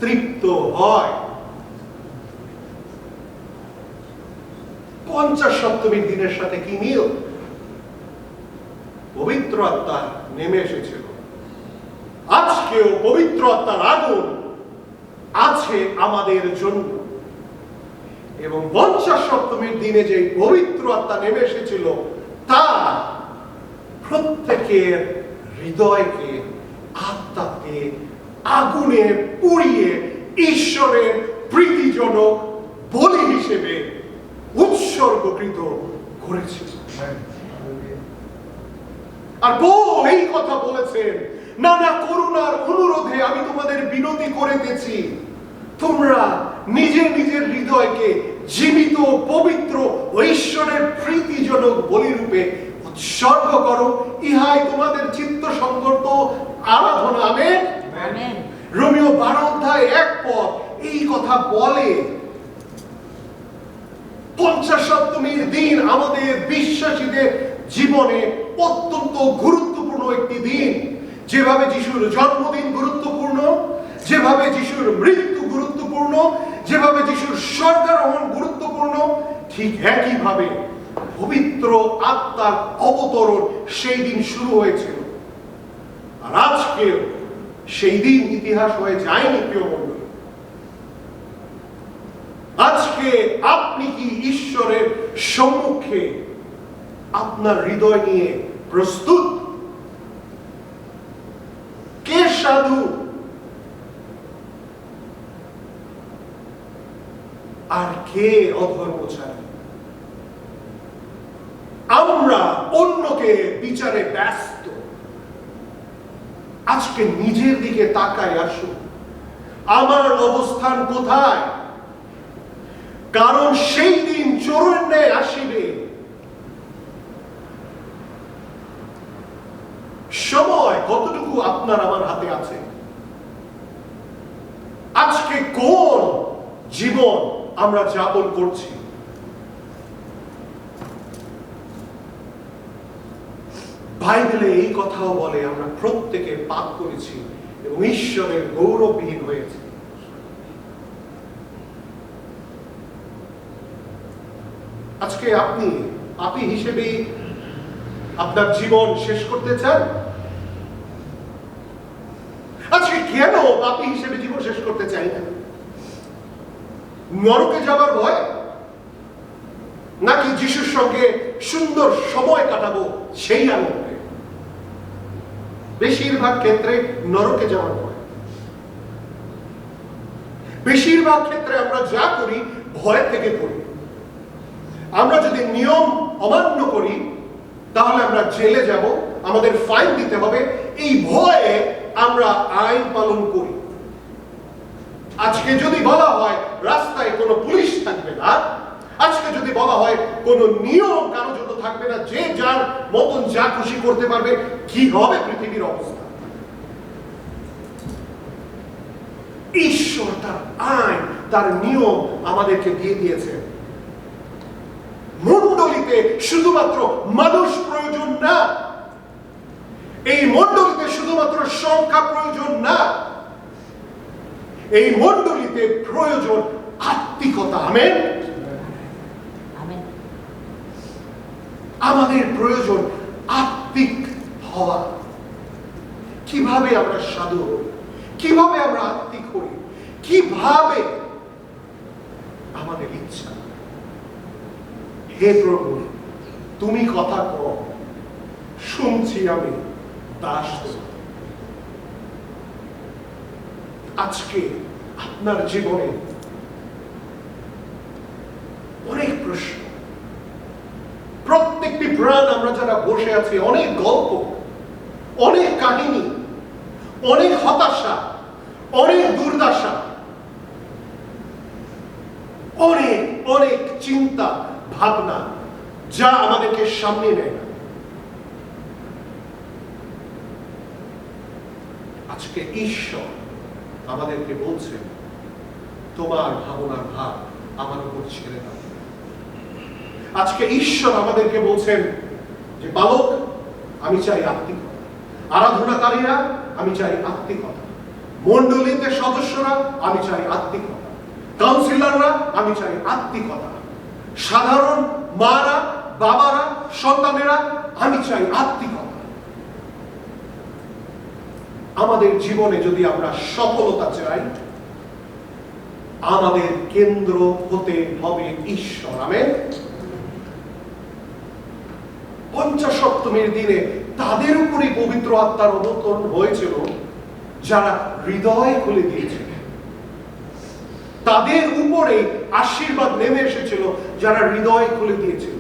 তৃপ্ত হয়। 50 সপ্তমীর দিনের সাথে কি মিল? পবিত্র আত্মা নেমে এসেছিল। আজকেও পবিত্র আত্মার আগুন আছে আমাদের জন্য এবং 50 সপ্তমীর দিনে যে পবিত্র আত্মা নেমে এসেছিল তা প্রত্যেকের হৃদয়কে, আত্মাকে আগুনে পুড়িয়ে ঈশ্বরের প্রীতিজনক বলি হিসেবে উৎসর্গকৃত করেছিল। আর পৌল এই কথা বলেছেন, নানা করুণার অনুরোধে আমি তোমাদের বিনতি করিতেছি, তোমরা নিজের নিজের হৃদয়কে জীবিত, পবিত্র ও ঈশ্বরের প্রীতিজনক বলিরূপে উৎসর্গ করো, ইহাই তোমাদের চিত্ত সংগত আরাধনা। আমেন। রোমীয় 12:1 এই কথা বলে। 50 সপ্তমীর দিন আমাদের বিশ্বাসীদের জীবনে অত্যন্ত গুরুত্বপূর্ণ একটি দিন। যেভাবে যিশুর জন্মদিন গুরুত্বপূর্ণ, যেভাবে যিশুর মৃত্যু গুরুত্বপূর্ণ, যেভাবে যিশুর স্বর্গারোহণ গুরুত্বপূর্ণ, ঠিক একইভাবে পবিত্র আত্মার অবতরণ সেই দিন শুরু হয়েছিল। আর আজকে সেই দিন ইতিহাস হয়ে যায়নি। প্রিয় বন্ধু, আজকে আপনি কি ঈশ্বরের সম্মুখে আপনার হৃদয় নিয়ে প্রস্তুত? কে সাধু আর কে অধর্মচারী? আমরা অন্যকে বিচারে ব্যস্ত। আজকে নিজের দিকে তাকায় আসুন, আমার অবস্থান কোথায়? কারণ সেই দিন চোরের ন্যায় আসিবে। সময় কতটুকু আপনার আমার হাতে আছে? আজকে কোন জীবন আমরা যাপন করছি? বাইবেলে এই কথাও বলে আমরা প্রত্যেকে পাপ করেছি এবং ঈশ্বরের গৌরবহীন হয়েছে। আজকে আপনি পাপী হিসেবে আপনার জীবন শেষ করতে চান? আজকে কেন পাপী হিসেবে জীবন শেষ করতে চাই না? নরকে যাবার ভয়, নাকি যিশুর সঙ্গে সুন্দর সময় কাটাবো সেই আনন্দে? বেশিরভাগ ক্ষেত্রে নরকে যাওয়ার ভয়। বেশিরভাগ ক্ষেত্রে আমরা যা করি ভয় থেকে করি। আমরা যদি নিয়ম অমান্য করি তাহলে আমরা জেলে যাব, আমাদের ফাইন দিতে হবে, এই ভয়ে আমরা আইন পালন করি। আজকে যদি বলা হয় রাস্তায় কোনো পুলিশ থাকবে না, আজকে যদি বলা হয় কোনো নিয়ম কারো জন্য থাকবে না, যে যার মতন যা খুশি করতে পারবে, কি হবে পৃথিবীর অবস্থা? ঈশ্বর তার আইন, তার নিয়ম আমাদেরকে দিয়ে দিয়েছেন। মণ্ডলীতে শুধুমাত্র মানুষ প্রয়োজন না, এই মণ্ডলীতে শুধুমাত্র সংখ্যা প্রয়োজন না, এই মণ্ডলীতে প্রয়োজন আত্মিকতা। আমেন। আমাদের প্রয়োজন আত্মিক হওয়া। কিভাবে আমরা সাধু হই, কিভাবে আমরা আত্মিক হই, কিভাবে আমাদের ইচ্ছা। হে প্রভু, তুমি কথা কও, শুনছি আমি দাস। আজকে আপনার জীবনে অনেক প্রশ্ন, প্রত্যেকটি প্রাণ আমরা যারা বসে আছি, অনেক গল্প, অনেক কাহিনী, অনেক হতাশা, অনেক দুর্দশা, অনেক অনেক চিন্তা ভাবনা, যা আমাদেরকে সামনে নেয় না। আজকে ঈশ্বর আমাদেরকে বলছেন, তোমার ভাবনার ভার আমার উপর ছেড়ে দাও। আজকে ঈশ্বর আমাদেরকে বলছেন যে বালক, আমি চাই আত্মিকতা। আরাধনাকারীরা, আমি চাই আত্মিকতা। মণ্ডলীতে সদস্যরা, আমি চাই আত্মিকতা। কাউন্সিলররা, আমি চাই আত্মিকতা। সাধারণ মারা, বাবারা, সন্তানেরা, আমি চাই আত্মিকতা। আমাদের জীবনে যদি আমরা সফলতা চাই, আমাদের কেন্দ্র হতে হবে ঈশ্বর। আমেন। পঞ্চাশত্তমের দিনে তাদের উপরে পবিত্র আত্মার অবতরণ হয়েছিল যারা হৃদয় খুলে দিয়েছিল। তাদের উপরে আশীর্বাদ নেমে এসেছিল যারা হৃদয় খুলে দিয়েছিল।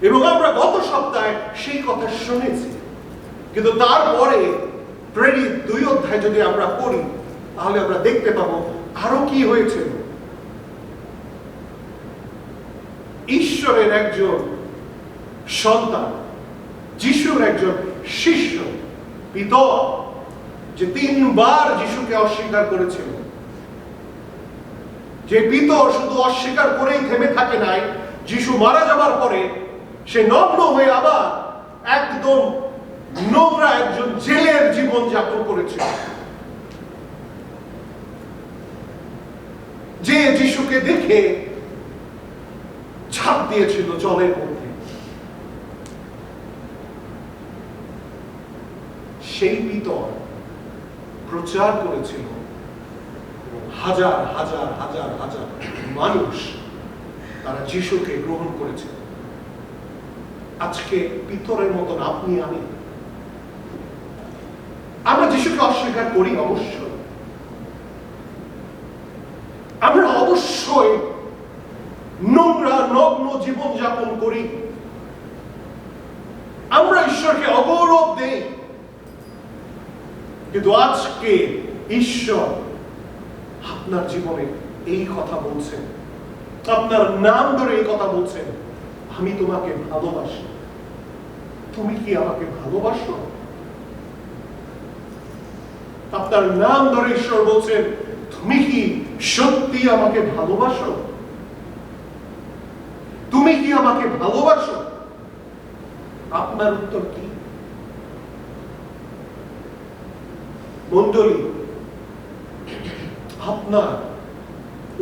এবং আমরা গত সপ্তাহে সেই কথা শুনেছি। কিন্তু তারপরে প্রেরিত 2 অধ্যায় যদি আমরা পড়ি, তাহলে আমরা দেখতে পাবো আরো কি হয়েছিল। ঈশ্বরের একজন সন্তান, যিশুর একজন শিষ্য পিতর, যে 3 বার যিশুকে অস্বীকার করেছিল, যে পিতর শুধু অস্বীকার করেই থেমে থাকে নাই, যিশু মারা যাবার পরে সে নগ্ন হয়ে আবার একদম নোংরা একজন জেলের জীবন যাপন করেছিল, যে যিশুকে দেখে ঝাঁপ দিয়েছিল জলের মধ্যে। সেই পিতর প্রচার করেছিল, হাজার হাজার হাজার হাজার মানুষ তারা যিশুকে গ্রহণ করেছে। আজকে পিতরের মতন আপনি আমি, আমরা যিশুকে অস্বীকার করি অবশ্যই। আমরা অবশ্যই নোংরা নগ্ন জীবন যাপন করি। আমরা ঈশ্বরকে অগৌরব দেই, কিন্তু আজকে ঈশ্বর আপনার জীবনে এই কথা বলছেন, আপনার নাম ধরে এই কথা বলছেন, আমি তোমাকে ভালোবাসি। তুমি কি আমাকে ভালোবাসো? আপনার নাম ধরে ঈশ্বর বলছেন, তুমি কি সত্যি আমাকে ভালোবাসো? তুমি কি আমাকে ভালোবাসো? আপনার উত্তর কি? মণ্ডলী, আপনার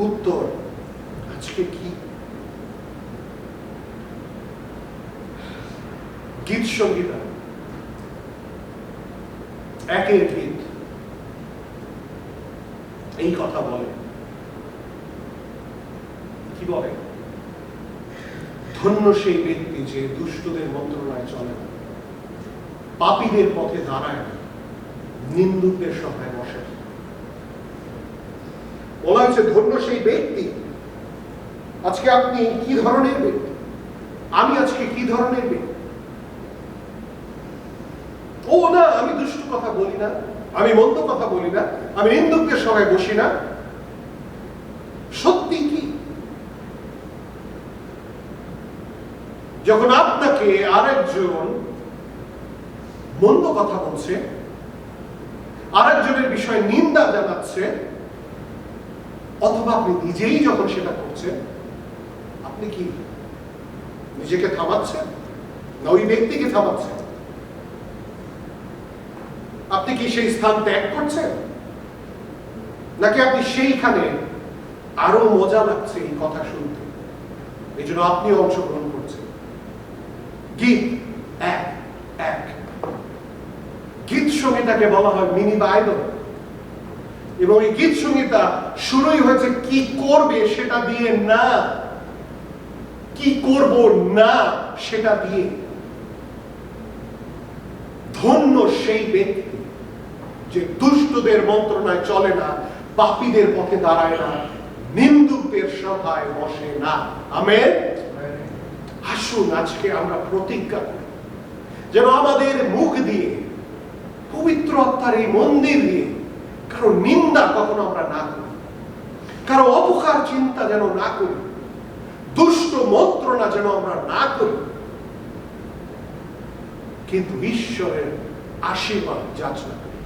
উত্তর আজকে কি? গীত সঙ্গীতা একের গীত এই কথা বলে, কি বলে? ধন্য সেই ব্যক্তি যে দুষ্টদের মন্ত্রণায় চলে না, পাপীদের পথে দাঁড়ায় না, নিন্দুকদের সভায় বসে না। বলা হয়েছে ধন্য সেই ব্যক্তি। আজকে আপনি কি ধরনের ব্যক্তি? আমি আজকে কি ধরনের ব্যক্তি? ও না, আমি দুষ্ট কথা বলি না, আমি মন্দ কথা বলি না, আমি নিন্দুকদের সভায় বসি না। সত্যি কি? যখন আপনাকে আরেকজন মন্দ কথা বলছে, আরেকজনের বিষয়ে নিন্দা জানাচ্ছে, অথবা আপনি নিজেই যখন সেটা করছেন, আপনি কি নিজেকে থামাচ্ছেন না ওই ব্যক্তিকে থামাচ্ছেন? আপনি কি সেই স্থান ত্যাগ করছেন, নাকি আপনি সেইখানে আরো মজা লাগছে এই কথা শুনতে, এই জন্য আপনি অংশগ্রহণ করছেন? গীত এক এক গীত সংগীতাকে বলা হয় মিনি বাইবেল, এবং এই গীত সংগীতা শুরুই হয়েছে কি করবে সেটা দিয়ে না, কি করব না সেটা দিয়ে। ধন্য সেই ব্যক্তি যে দুষ্টদের মন্ত্রণায় চলে না, পাপীদের পথে দাঁড়ায় না, নিন্দুকদের সভায় বসে না। আমেন। আসুন আজকে আমরা প্রতিজ্ঞা করি যেন আমাদের মুখ দিয়ে, পবিত্র আত্মার এই মন্দির দিয়ে কারো নিন্দা কখনো আমরা না করি, কারো অপকার চিন্তা যেন না করি, দুষ্ট মন্ত্রণা যেন আমরা না করি, কিন্তু ঈশ্বরের আশীর্বাদ যাচনা করি।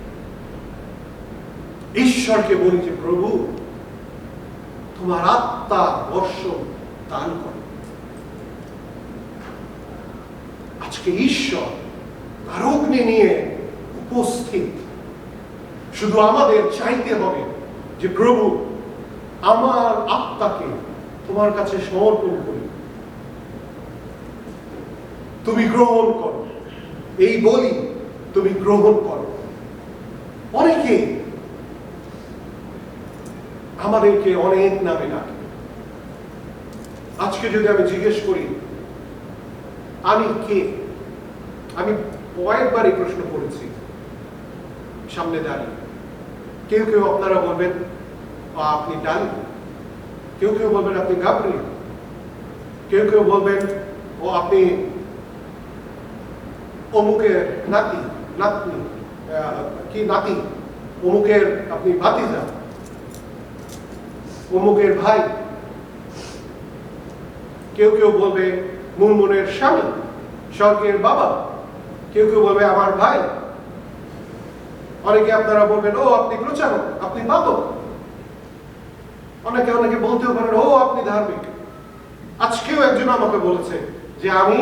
ঈশ্বরকে বলি যে প্রভু তোমার আত্মা বর্ষণ দান করো। আজকে ঈশ্বর তার অগ্নি নিয়ে উপস্থিত। শুধু আমাদের চাইতে হবে যে প্রভু আমার আত্মাকে তোমার কাছে সমর্পণ করি, তুমি গ্রহণ করো। এই বলি তুমি গ্রহণ করো। অনেকে আমাদেরকে অনেক নামে ডাকে। আজকে যদি আমি জিজ্ঞেস করি আমি কে, আমি কয়েকবারই প্রশ্ন করেছি সামনে দাঁড়িয়ে। কেউ কেউ আপনারা বলবেন আপনি ডালি, কেউ কেউ বলবেন আপনি গাবরিয়েল, কেউ কেউ বলবেন ও আপনি অমুকের নাতি, নাতনি, কি নাতি, অমুকের আপনি ভাতিজা, অমুকের ভাই। কেউ কেউ বলবে মুনমুনের স্বামী, স্বর্গের বাবা। কেউ কেউ বলবে আমার ভাই। অনেকে আপনারা বলবেন ও আপনি প্রচারক, আপনি বাদক। অনেকে অনেকে বলতেও পারেন ও আপনি ধার্মিক। আজকেও একজন আমাকে বলেছে যে আমি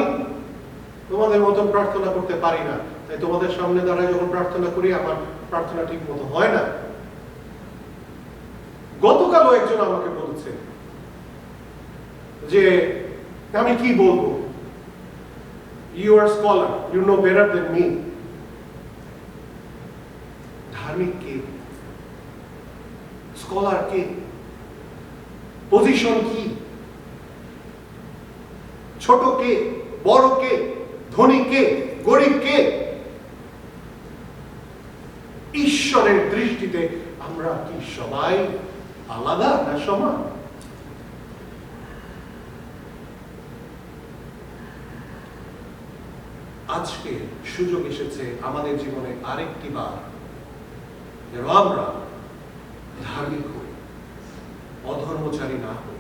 তোমাদের মতন প্রার্থনা করতে পারি না, তাই তোমাদের সামনে দাঁড়ায় যখন প্রার্থনা করি আমার প্রার্থনা ঠিক মতো হয় না। গতকালও একজন আমাকে বলেছে যে আমি কি বলবো, you are scholar, you know better than me. ধার্মিক কে? স্কলার কে? পজিশন কি? ছোট কে, বড় কে, ধনী কে, গরিব কে? ঈশ্বরের দৃষ্টিতে আমরা কি সবাই আলাদা না সমান? আজকে সুযোগ এসেছে আমাদের জীবনে আরেকটি বার যেন আমরা ধার্মিক হই, অধর্মচারী না হই।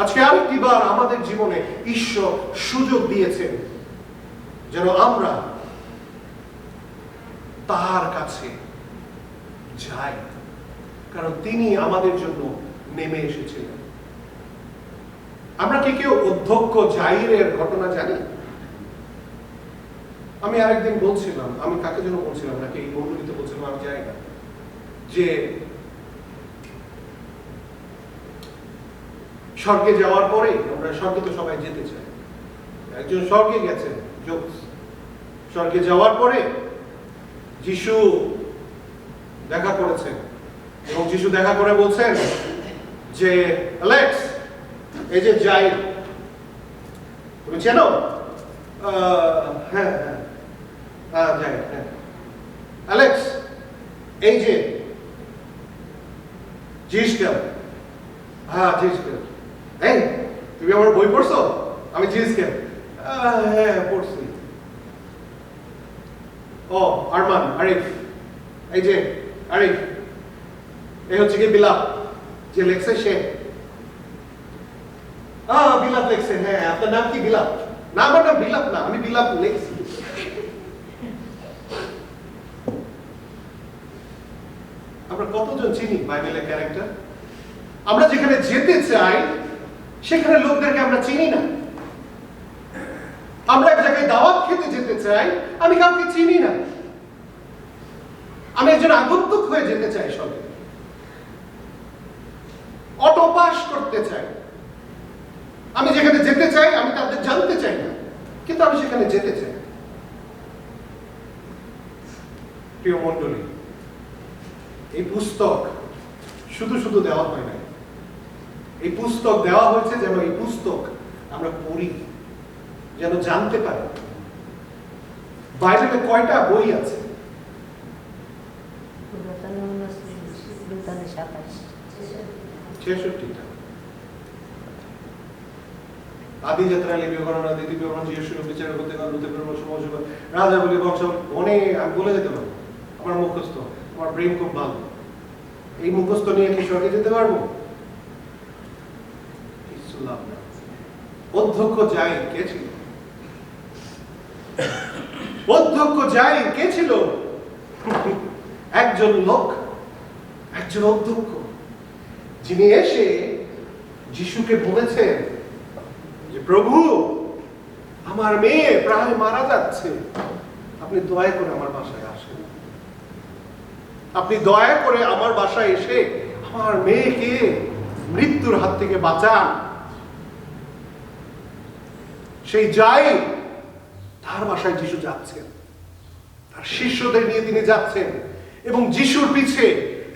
আজকে আরেকটি বার আমাদের জীবনে ঈশ্বর সুযোগ দিয়েছেন যেন আমরা তার কাছে যাই, কারণ তিনি আমাদের জন্য নেমে এসেছিলেন। আমরা কি কেউ অধ্যক্ষ জাইরের ঘটনা জানি? আমি আরেকদিন বলছিলাম, আমি কাকে যেন বলছিলাম, নাকি এই মন্ডলীতে বলছিলাম, আমি জানি না, যে স্বর্গে যাওয়ার পরে, আমরা স্বর্গে তো সবাই যেতে চাই, একজন স্বর্গে গেছেন, স্বর্গে যাওয়ার পরে যিশু দেখা করেছেন এবং যিশু দেখা করে বলছেন যে অ্যালেক্স, এই যে যাই, তুমি চেনো? হ্যাঁ হ্যাঁ হ্যাঁ যাই, হ্যাঁ অ্যালেক্স, এই যে জিসকেল, হ্যাঁ জিসকেল, এই তুমি আমার বই পড়ছো? আমি জিসকেল, হ্যাঁ পড়ছি। ও আরমান, আরিফ, এই যে আরিফ, এই হচ্ছে কি বিলাপ, যে লেখছে সে। বিলাপ লেখছে, হ্যাঁ আপনার নাম কি? বিলাপ? না আমার নাম বিলাপ না, আমি বিলাপ লিখছি। আমরা কতজন চিনি বাইবেলের ক্যারেক্টার? আমরা যেখানে যেতে চাই সেখানে লোকদেরকে আমরা চিনি না। আমরা এক জায়গায় দাওয়াত খেতে যেতে চাই, আমি কাউকে চিনি না, আমি একজন আগন্তুক হয়ে যেতে চাই, সঙ্গে অটো পাস করতে চাই। আমি যেখানে যেতে চাই আমি তাদের জানতে চাই না, কিন্তু আমি সেখানে যেতে চাই। প্রিয় মণ্ডলী, এই পুস্তক শুধু শুধু দেওয়া হয় না, এই পুস্তক দেওয়া হয়েছে যেন এই পুস্তক আমরা পড়ি, যেন জানতে পারি বাইবেলে কয়টা বই আছে। 66টা। আদি যাত্রা, লেবীয় গণনা, দ্বিতীয় বিবরণ, জিজ্ঞাসা বিচার করতে গেলে লুতে বিবরণ, সমাজ রাজা বলি বংশ, অনেক আমি বলে যেতে পারবো। আমার মুখস্থ, আমার ব্রেন খুব ভালো। এই মুখস্থ নিয়ে কি স্বর্গে যেতে পারবো? কিছু লাভ না। অধ্যক্ষ যাই কে ছিল? অধ্যক্ষ যাই কে ছিল? একজন লোক, একজন অধ্যক্ষ, যিনি এসে যিশুকে বলেছেন যে প্রভু, আমার মেয়ে প্রায় মারা যাচ্ছে, আপনি দয়া করে আমার বাসায় আসেন, আপনি দয়া করে আমার বাসায় এসে আমার মেয়েকে মৃত্যুর হাত থেকে বাঁচান। সেই যাই তার বাসায় যিশু যাচ্ছেন, তার শিষ্যদের নিয়ে তিনি যাচ্ছেন, এবং যিশুর পিছে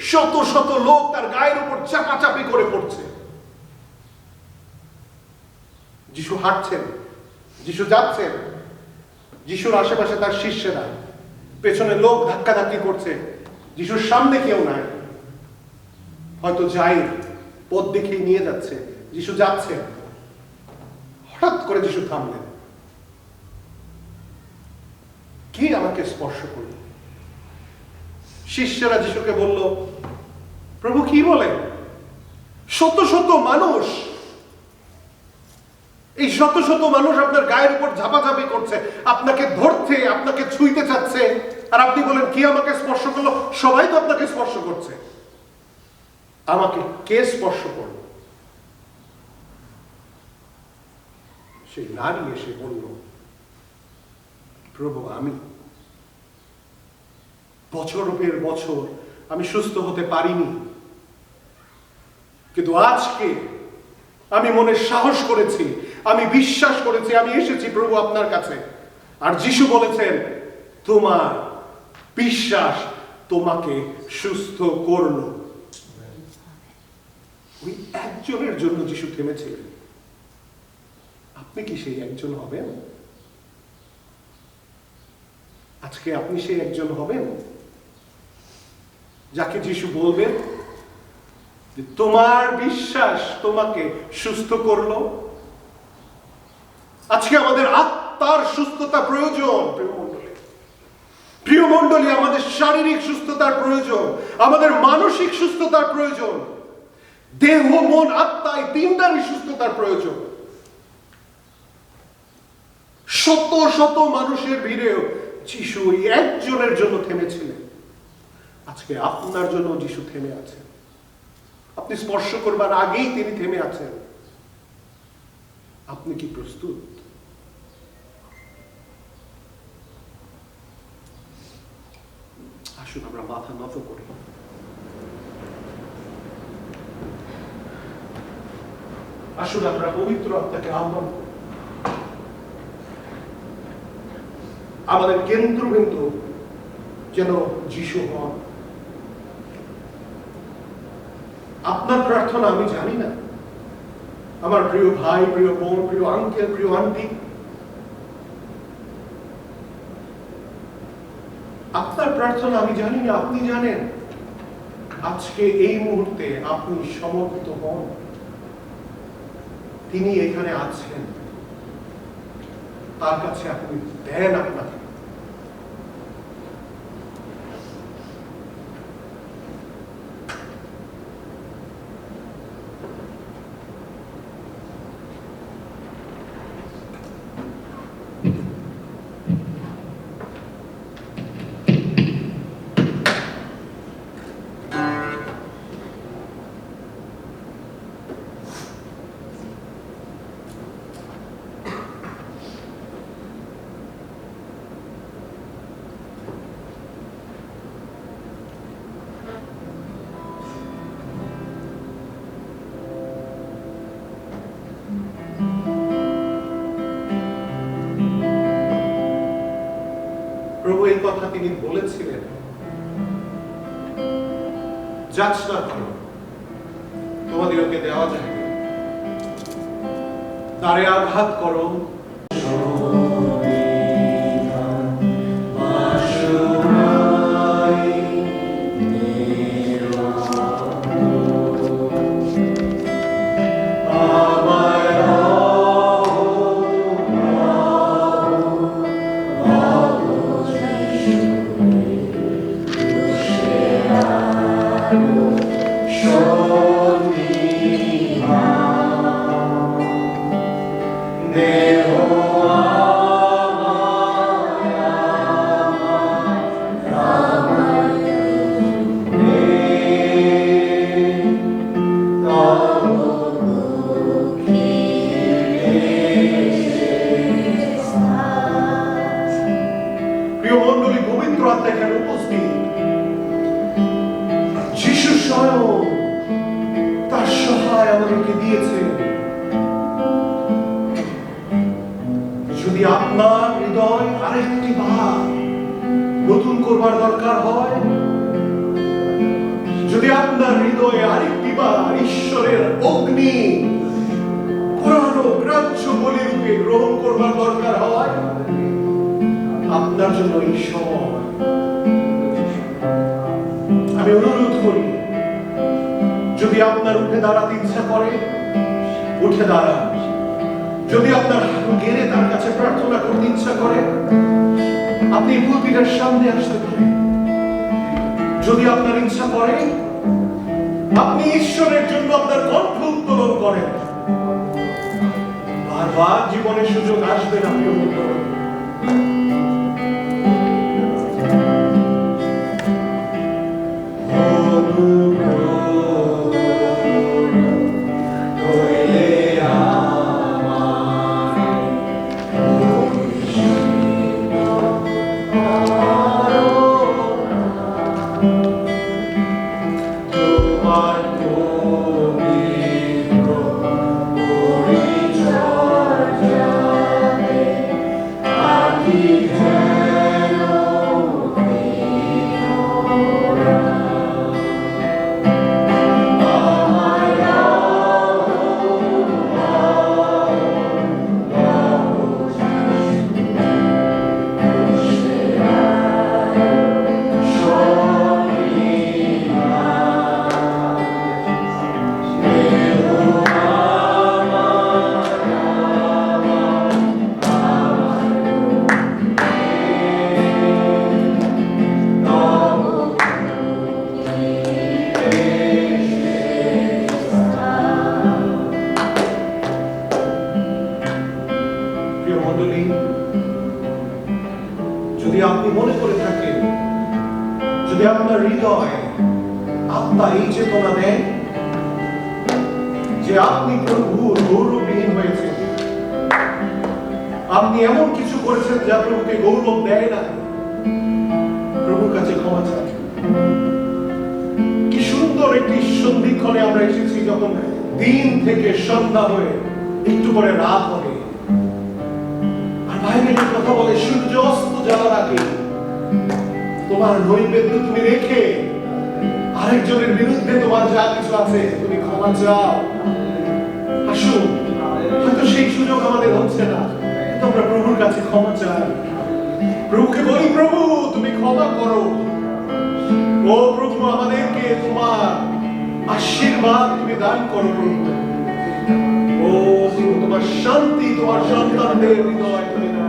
শত শত লোক তার গায়ের উপর চাপাচাপি করে পড়ছে। যিশু হাঁটছেন, যিশু যাচ্ছেন, যিশুর আশেপাশে তার শিষ্যেরা, পেছনে লোক ধাক্কাধাক্কি করছে, যিশুর সামনে কেউ নাই, হয়তো যাই পথ দেখিয়ে নিয়ে যাচ্ছে, যিশু যাচ্ছেন, হঠাৎ করে যিশু থামলেন। কি আমাকে স্পর্শ করল? শিষ্যরা যিশুকে বলল, প্রভু কি বলেন? শত শত মানুষ, এই শত শত মানুষ আপনার গায়ের উপর ঝাপাঝাপি করছে, আপনাকে ধরতে, আপনাকে ছুঁইতে চাচ্ছে, আর আপনি বলেন কি আমাকে স্পর্শ করলো? সবাই তো আপনাকে স্পর্শ করছে, আমাকে কে স্পর্শ করলো? সেই নারী এসে বলল, প্রভু আমি বছরের বছর আমি সুস্থ হতে পারিনি, কিন্তু আজকে আমি মনে সাহস করেছি, আমি বিশ্বাস করেছি, আমি এসেছি প্রভু আপনার কাছে। আর যিশু বলেছেন, তোমার বিশ্বাস তোমাকে সুস্থ করলো। ওই একজনের জন্য যিশু থেমেছিলেন। আপনি কি সেই একজন হবেন? আজকে আপনি সেই একজন হবেন যাকে যিশু বলবেন যে তোমার বিশ্বাস তোমাকে সুস্থ করলো? আজকে আমাদের আত্মার সুস্থতা প্রয়োজন। প্রিয় মণ্ডলী, আমাদের শারীরিক সুস্থতার প্রয়োজন, আমাদের মানসিক সুস্থতার প্রয়োজন, দেহ মন আত্মা এই তিনটারই সুস্থতার প্রয়োজন। শত শত মানুষের ভিড়েও যিশু ওই একজনের জন্য থেমেছিলেন। আজকে আপনার জন্য যিশু থেমে আছেন। আপনি স্পর্শ করবার আগেই তিনি থেমে আছেন। আপনি কি প্রস্তুত? আসুন আমরা মাথা নত করি। আসুন আমরা পবিত্র আত্মাকে আহ্বান করি। আমাদের কেন্দ্রবিন্দু যেন যিশু হন। আপনার প্রার্থনা আমি জানি না, আমার প্রিয় ভাই, প্রিয় বোন, প্রিয় আঙ্কেল, প্রিয় আন্টি, আপনার প্রার্থনা আমি জানি না, আপনি জানেন। আজকে এই মুহূর্তে আপনি সমর্পিত হন, তিনি এখানে আছেন, তার কাছে আপনি দেন আপনাকে। প্রভু এই কথা তিনি বলেছিলেন, যাচনা করো, তোমাদিগকে দেওয়া যাবে, দ্বারে আঘাত করো, যদি আপনার হৃদয় আরেকটি বার নতুন করবার দরকার হয়, যদি আপনার হৃদয়ে আরেকটি বার ঈশ্বরের অগ্নি পুরানো গ্রাহ্য বলি রূপে গ্রহণ করবার দরকার হয়, আপনার জন্য এই সময়। আমি অনুরোধ করি, যদি আপনার উঠে দাঁড়াতে ইচ্ছা করে উঠে দাঁড়ান, যদি আপনার হাত গেড়ে তার কাছে প্রার্থনা করতে ইচ্ছা করে আপনি পুলপিটের সামনে আসতে পারেন। যদি আপনার ইচ্ছা করে আপনি ঈশ্বরের জন্য আপনার কণ্ঠ উত্তোলন করেন। বারবার জীবনে সুযোগ আসবে না, আপনি অনুভব He যদি আপনি মনে করে থাকেন, যদি আপনার হৃদয় আত্মা এই চেতনা দেয় যে আপনি প্রভুর গৌরবহীন হয়েছেন, আপনি এমন কিছু করেছেন যা প্রভুকে গৌরব দেয় না, প্রভুর কাছে ক্ষমা চান। কি সুন্দর একটি সন্ধিক্ষণে আমরা এসেছি, যখন দিন থেকে সন্ধ্যা হয়ে একটু পরে রাত হবে, আর বাইবেলের কথা বলে সূর্য অস্ত যাওয়ার আগে তোমার নৈবেদ্য তুমি রেখে আরেকজনের বিরুদ্ধে তোমার যা কিছু আছে তুমি ক্ষমা চাও। আসুন, হয়তো সেই সুযোগ আমাদের হচ্ছে না, কিন্তু আমরা প্রভুর কাছে ক্ষমা চাই। প্রভুকে বলি, প্রভু তুমি ক্ষমা করো। ও প্রভু, আমাদেরকে তোমার আশীর্বাদ তুমি দান করো প্রভু। ও প্রভু, তোমার শান্তি তোমার সন্তানদের হৃদয় তুমি দাও।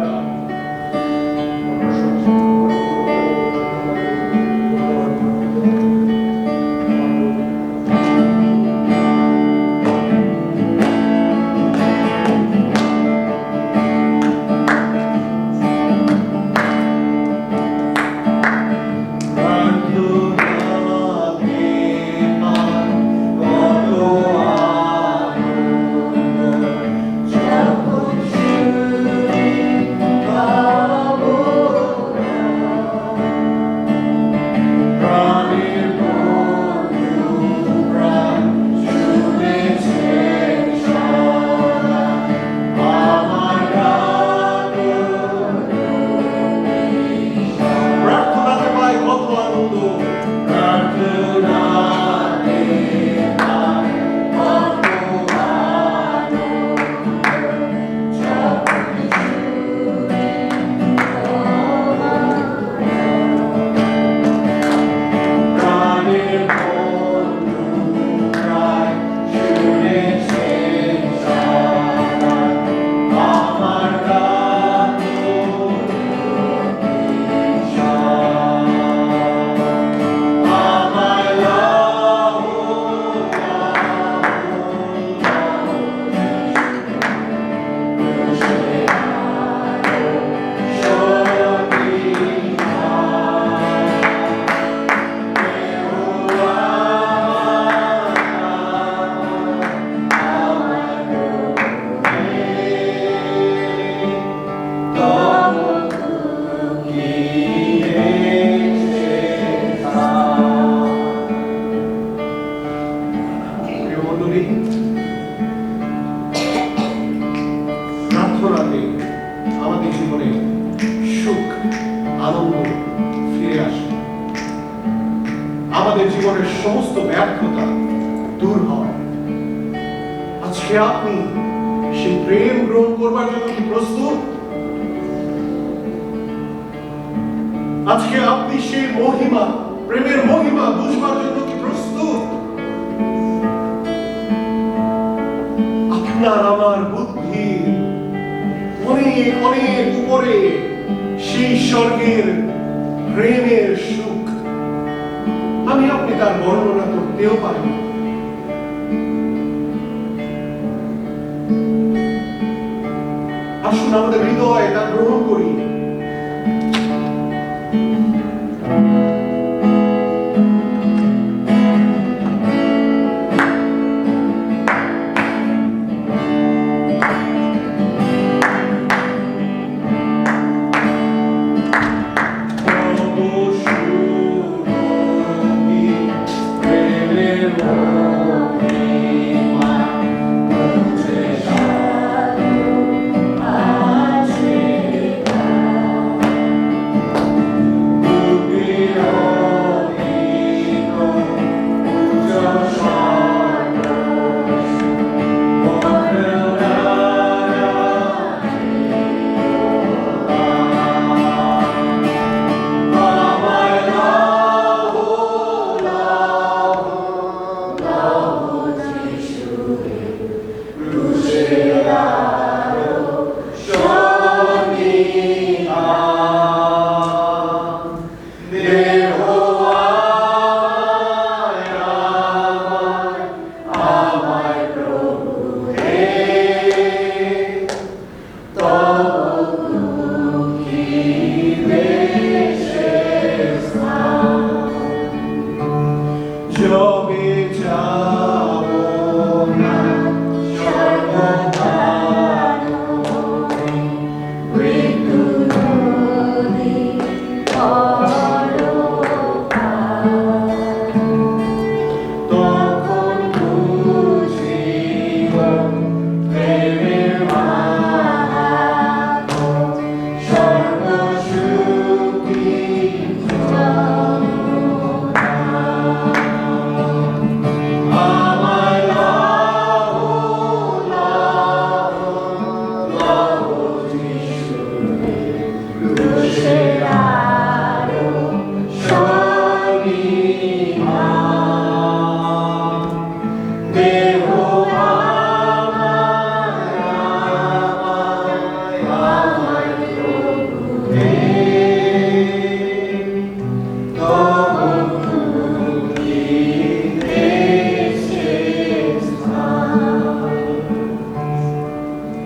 প্রার্থনাতে আমাদের জীবনে সুখ আনন্দ ফিরে আসে, আমাদের জীবনের সমস্ত ব্যর্থতা দূর হয়। আজকে আপনি সেই প্রেম গ্রহণ করবার জন্য কি প্রস্তুত? আজকে আপনি সেই মহিমা, প্রেমের মহিমা বুঝবার জন্য কি প্রস্তুত? আপনার আমার বুদ্ধি অনেক অনেক উপরে সেই স্বর্গের প্রেমের সুখ আমি আপনি তার বর্ণনা করতেও পারি না। আসুন আমাদের হৃদয়ে তা গ্রহণ করি।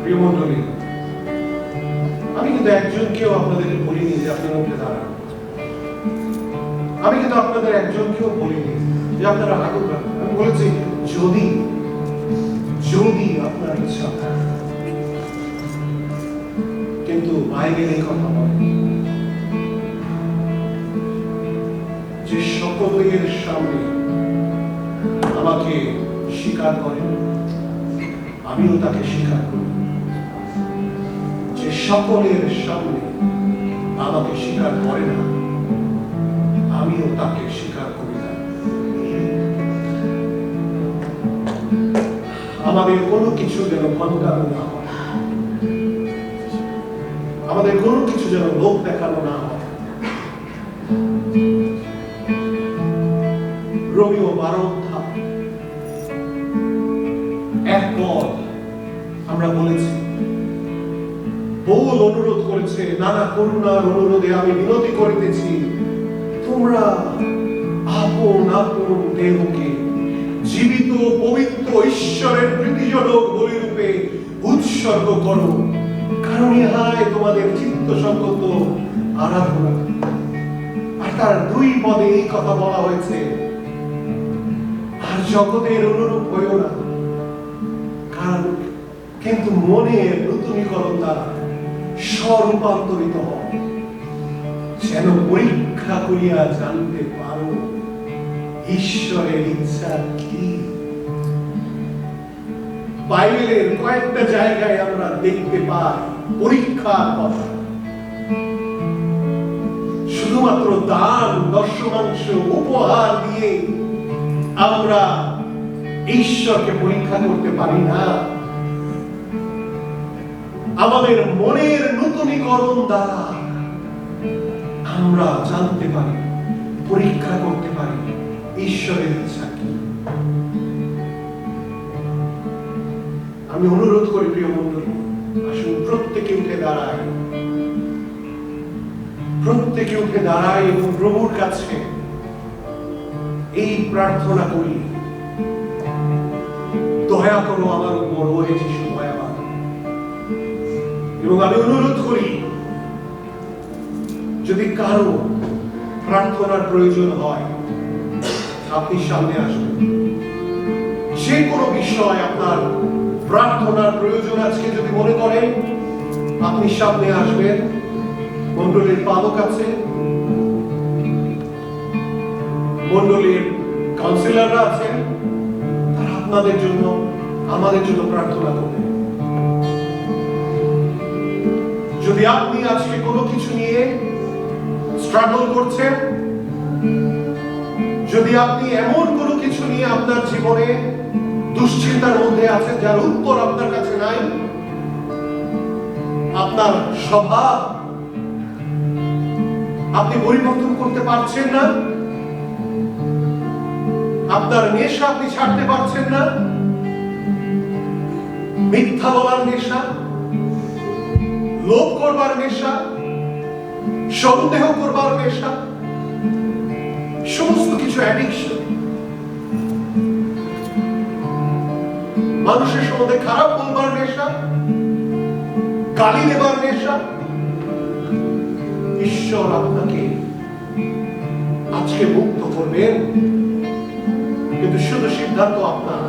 প্রিয় মণ্ডলী, আমি কিন্তু একজনকেও আপনাদেরকে বলিনি যে আপনারা উঠে দাঁড়ান। আমি কিন্তু আপনাদের একজনকেও বলিনি যে আপনারা হাঁটুন। আমি বলেছি যদি যদি আপনার ইচ্ছা থাকে। কিন্তু বাইবেল এই কথা বলে যে সকলের সামনে আমাকে স্বীকার করে, আমিও তাকে স্বীকার করি। যে সকলের সামনে আমাকে স্বীকার করে না, আমিও তাকে স্বীকার করি না। আমাদের কোনো কিছু যেন ভণ্ডামি না হয়, আমাদের কোনো কিছু যেন লোক দেখানো না হয়। রোমীয় 12 অধ্যায় 1 পদ আমরা বলেছি, পৌল অনুরোধ করেছে, নানা করুণার অনুরোধে আমি বিনতি করিতেছি, তোমরা আপন আপন দেহকে জীবিত পবিত্র ঈশ্বরের প্রীতিজনক বলিরূপে উৎসর্গ করো, কারণ ইহাই তোমাদের চিত্ত সংগত আরাধনা। আর তার 2 পদে এই কথা বলা হয়েছে, আর জগতের অনুরূপ হইও না, কারণ কিন্তু মনের নূতনীকরণ দ্বারা স্বরূপান্তরিত হও, যেন পরীক্ষা করিয়া জানতে পারো ঈশ্বরের ইচ্ছা কি। বাইবেলের কয়েকটা জায়গায় আমরা দেখতে পাই পরীক্ষার কথা। শুধুমাত্র দান, দশমাংশ, উপহার দিয়ে আমরা ঈশ্বরকে পরীক্ষা করতে পারি না। আমাদের মনের নূতনীকরণ দ্বারা আমরা জানতে পারি, পরীক্ষা করতে পারি ঈশ্বরের ইচ্ছা কি। আমি অনুরোধ করি প্রিয় মণ্ডলী, আসুন প্রত্যেকে উঠে দাঁড়ায়, প্রত্যেকে উঠে দাঁড়ায় এবং প্রভুর কাছে এই প্রার্থনা করি, দয়া করো আমার উপর, ও হে যিশু দয়াবান। এবং আমি অনুরোধ করি, যদি কারো প্রার্থনার প্রয়োজন হয় আপনি সামনে আসবেন। যে কোনো বিষয় আপনার প্রার্থনার প্রয়োজন আজকে যদি মনে করেন, আপনি সামনে আসবেন। মণ্ডলীর পালক আছে, মণ্ডলীর কাউন্সিলররা আছেন, তারা আপনাদের জন্য, আমাদের জন্য প্রার্থনা করবেন। যদি আপনি আজকে কোনো কিছু নিয়ে স্ট্রাগল করছেন, যদি আপনি এমন কোনো কিছু নিয়ে আপনার জীবনে দুশ্চিন্তার মধ্যে আছেন যার উত্তর আপনার কাছে নাই, আপনার স্বভাব আপনি পরিবর্তন করতে পারছেন না, আপনার নেশা আপনি ছাড়তে পারছেন না, মিথ্যা বলার নেশা, লোভ করবার নেশা, সন্দেহ করবার নেশা, সমস্ত কিছু অ্যাডিকশন, মানুষের সম্বন্ধে খারাপ বলবার নেশা, গালি দেবার নেশা, ঈশ্বর আপনাকে আজকে মুক্ত করবেন, কিন্তু শুধু সিদ্ধান্ত আপনার।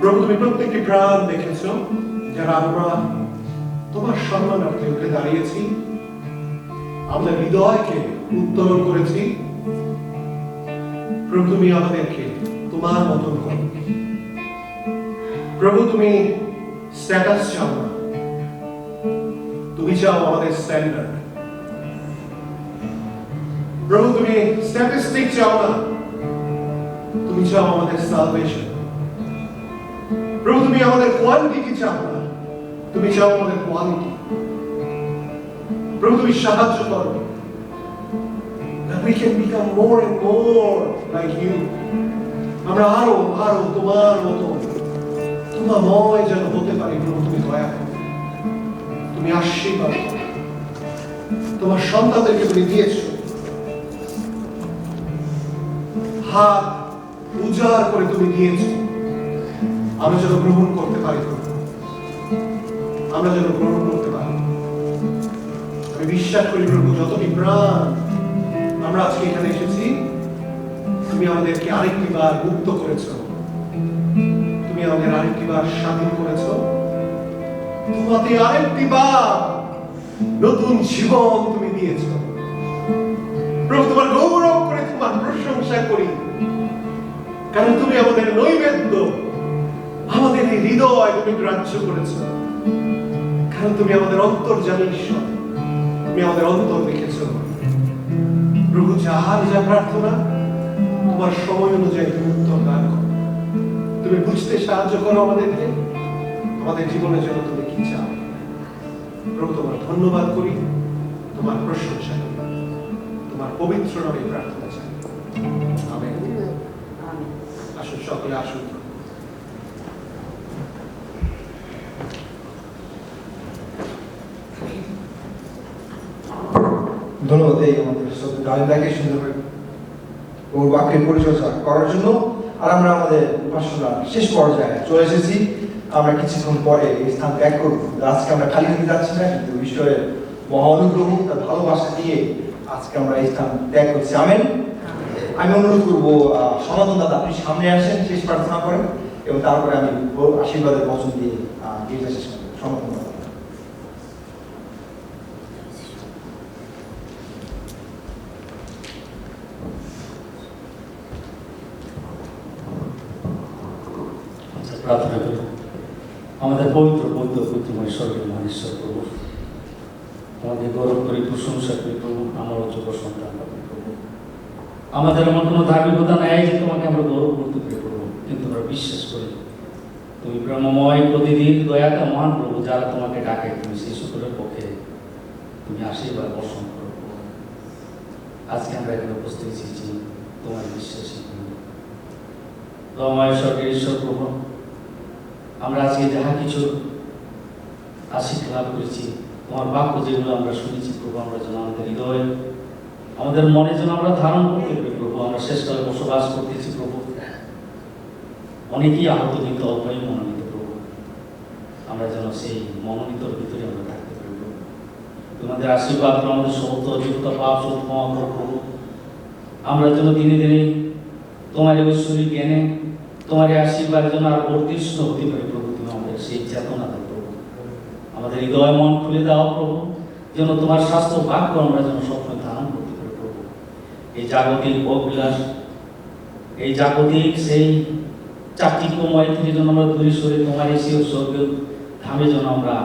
প্রভু তুমি প্রত্যেকটি প্রাণ দেখেছো যারা আমরা তোমার সম্মানার্থে উঠে দাঁড়িয়েছি, আমাদের হৃদয়কে উত্তোলন করেছি। প্রভু তুমি আমাদেরকে তোমার মতন করো। প্রভু তুমি স্ট্যাটাস চাও না, তুমি চাও আমাদের স্ট্যান্ডার্ড। প্রভু তুমি স্ট্যাটিস্টিক চাও না, তুমি চাও আমাদের সালভেশন। প্রভু তুমি আমাদের কোয়ান্টিটি চাও না, তুমি চাও আমাদের কোয়ালিটি। প্রভু তুমি সাহায্য করো that we can become more and more like you. আমরা আরো আরো তোমার মতো তোমাময় যেন হতে পারি। প্রভু তুমি দয়া করো, তুমি আশীর্বাদ করো। তোমার সন্তানদেরকে তুমি দিয়েছো, হাত উজাড় করে তুমি দিয়েছো, আমরা যেন গ্রহণ করতে পারি। প্রভু আমরা যেন গ্রহণ করতে পারি। আমি বিশ্বাস করি প্রভু যতটি প্রাণ আমরা আজকে এখানে এসেছি, তুমি আমাদেরকে আরেকটি বার মুক্ত করেছো, তুমি আমাদের আরেকটি বার স্বাধীন করেছো, তোমাকে আরেকটি বার নতুন জীবন তুমি দিয়েছো। প্রভু তোমার গৌরব করে তোমার প্রশংসা করি, কারণ তুমি আমাদের নৈবেদ্য, আমাদের এই হৃদয় তুমি গ্রাহ্য করেছো, কারণ তুমি আমাদের অন্তর্জামী ঈশ্বর, তুমি আমাদের অন্তর দেখেছো। প্রভু যাহার যা প্রার্থনা তোমার সময় অনুযায়ী তুমি উত্তর দান করো। তুমি বুঝতে সাহায্য করো আমাদেরকে, আমাদের জীবনের জন্য তুমি কি চাও। প্রভু তোমার ধন্যবাদ করি, তোমার প্রশংসা করি, তোমার পবিত্র নামে প্রার্থনা চাই। আমেন। আসুন সকলে আসুন। ধন্যবাদ এই আমাদের ডালিদাকে সুন্দর ওর বাক্যের পরিচর্যা করার জন্য। আর আমরা আমাদের উপাসনা শেষ পর্যায়ে চলে এসেছি। আমরা কিছুক্ষণ পরে এই স্থান ত্যাগ করব। আজকে আমরা খালি হতে যাচ্ছি না, কিন্তু ঈশ্বরের মহা অনুগ্রহ তার ভালোবাসা দিয়ে আজকে আমরা এই স্থান ত্যাগ করছি। আমেন। আমি অনুরোধ করবো সনাতন দাদা আপনি সামনে আসেন, শেষ প্রার্থনা করেন এবং তারপরে আমি আশীর্বাদের বচন দিয়ে গির্জা শেষ করবো। সনাতন দাদা। প্রার্থনা করি। আমাদের পবিত্র বৌদ্ধ পুত্রময় স্বর্গীয় মহেশ্বর প্রভু, আমাদের গৌরব করি, প্রশংসা করি প্রভু। আমার যোগ্য সন্তান প্রভু, আমাদের এমন কোনো ধার্মিকতা নেই যে তোমাকে আমরা গৌরব করতে পারি প্রভু, কিন্তু আমরা বিশ্বাস করি তুমি ব্রহ্মময়, প্রতিদিন দয়াটা মহান প্রভু। যারা তোমাকে ডাকে তুমি সেই সকলের পক্ষে তুমি আশীর্বাদ বর্ষণ করো প্রভু। আজকে আমরা এখানে উপস্থিত হয়েছি তোমার বিশ্বাসী দয়াময় স্বর্গের ঈশ্বর প্রভু। আমরা আজকে যাহা কিছু আশীর্বাদ লাভ করেছি, তোমার বাক্য যেগুলো আমরা শুনেছি প্রভু, আমরা যেন আমাদের হৃদয়, আমাদের মনে যেন আমরা ধারণ করতে পারি প্রভু। আমরা শেষকালে বসবাস করতেছি প্রভু, অনেকেই আহত, কিন্তু অল্পই মনোনীত প্রভু। আমরা যেন সেই মনোনীতর ভিতরে আমরা থাকতে পারি প্রভু। তোমাদের আশীর্বাদ আমাদের সমস্ত অযোগ্যতা পাপ সব ক্ষমা করো প্রভু। আমরা যেন দিনে দিনে তোমার ঐশ্বরিক জ্ঞানে, তোমার আশীর্বাদের জন্য আর বর্ধিষ্ণু হতে পারি প্রভু। তুমি আমাদের সেই চেতনা দাও প্রভু, আমাদের হৃদয় মন খুলে দাও প্রভু, যেন তোমার স্বাস্থ্য বাক্য আমরা যেন স্বপ্নে ধারণ করতে পারি প্রভু। এই জাগতিক ভোগবিলাস, এই জাগতিক সেই চাকচিক্যময় থেকে যেন আমরা দূরে সরে তোমার এসে স্বর্গীয় ধামে যেন আমরা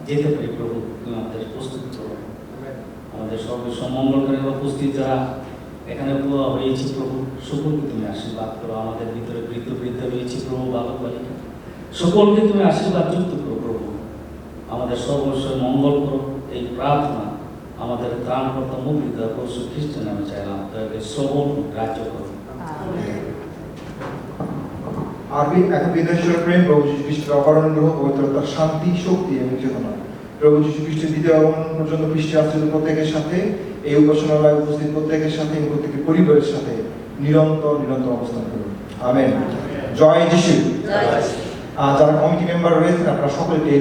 যেতে পারি প্রভু। তুমি আমাদের প্রস্তুত করো। আমাদের সর্বস্ব মঙ্গল করে উপস্থিত যারা এখানে হয়েছি প্রভু, সকলকে তুমি আশীর্বাদ করো। আমাদের ভিতরে বৃদ্ধ বৃদ্ধ রয়েছে প্রভু, বালক বালিকা, সকলকে তুমি আশীর্বাদ যুক্ত করো প্রভু। আমাদের সর্বস্বয় মঙ্গল করো। এই প্রার্থনা আমাদের ত্রাণকর্তা মুক্তিদা প্রভু খ্রিস্টের নামে চাইলাম, তাদেরকে শ্রবণ রাজ্য করো। আর এখন বিদেশের প্রেম, প্রভু যীশু খ্রিস্টের অকারণ গ্রহ, পবিত্রতার শান্তি, শক্তি এবং চেতনা প্রভু যীশু খ্রিস্টের দ্বিতীয় আগমন পর্যন্ত খ্রিস্টে আশ্রিত প্রত্যেকের সাথে, এই উপাসনালয়ে উপস্থিত প্রত্যেকের সাথে এবং প্রত্যেকের পরিবারের সাথে নিরন্তর নিরন্তর অবস্থান করুন। আমেন। জয় যিশু। যারা কমিটি মেম্বার রয়েছেন আপনারা সকলকে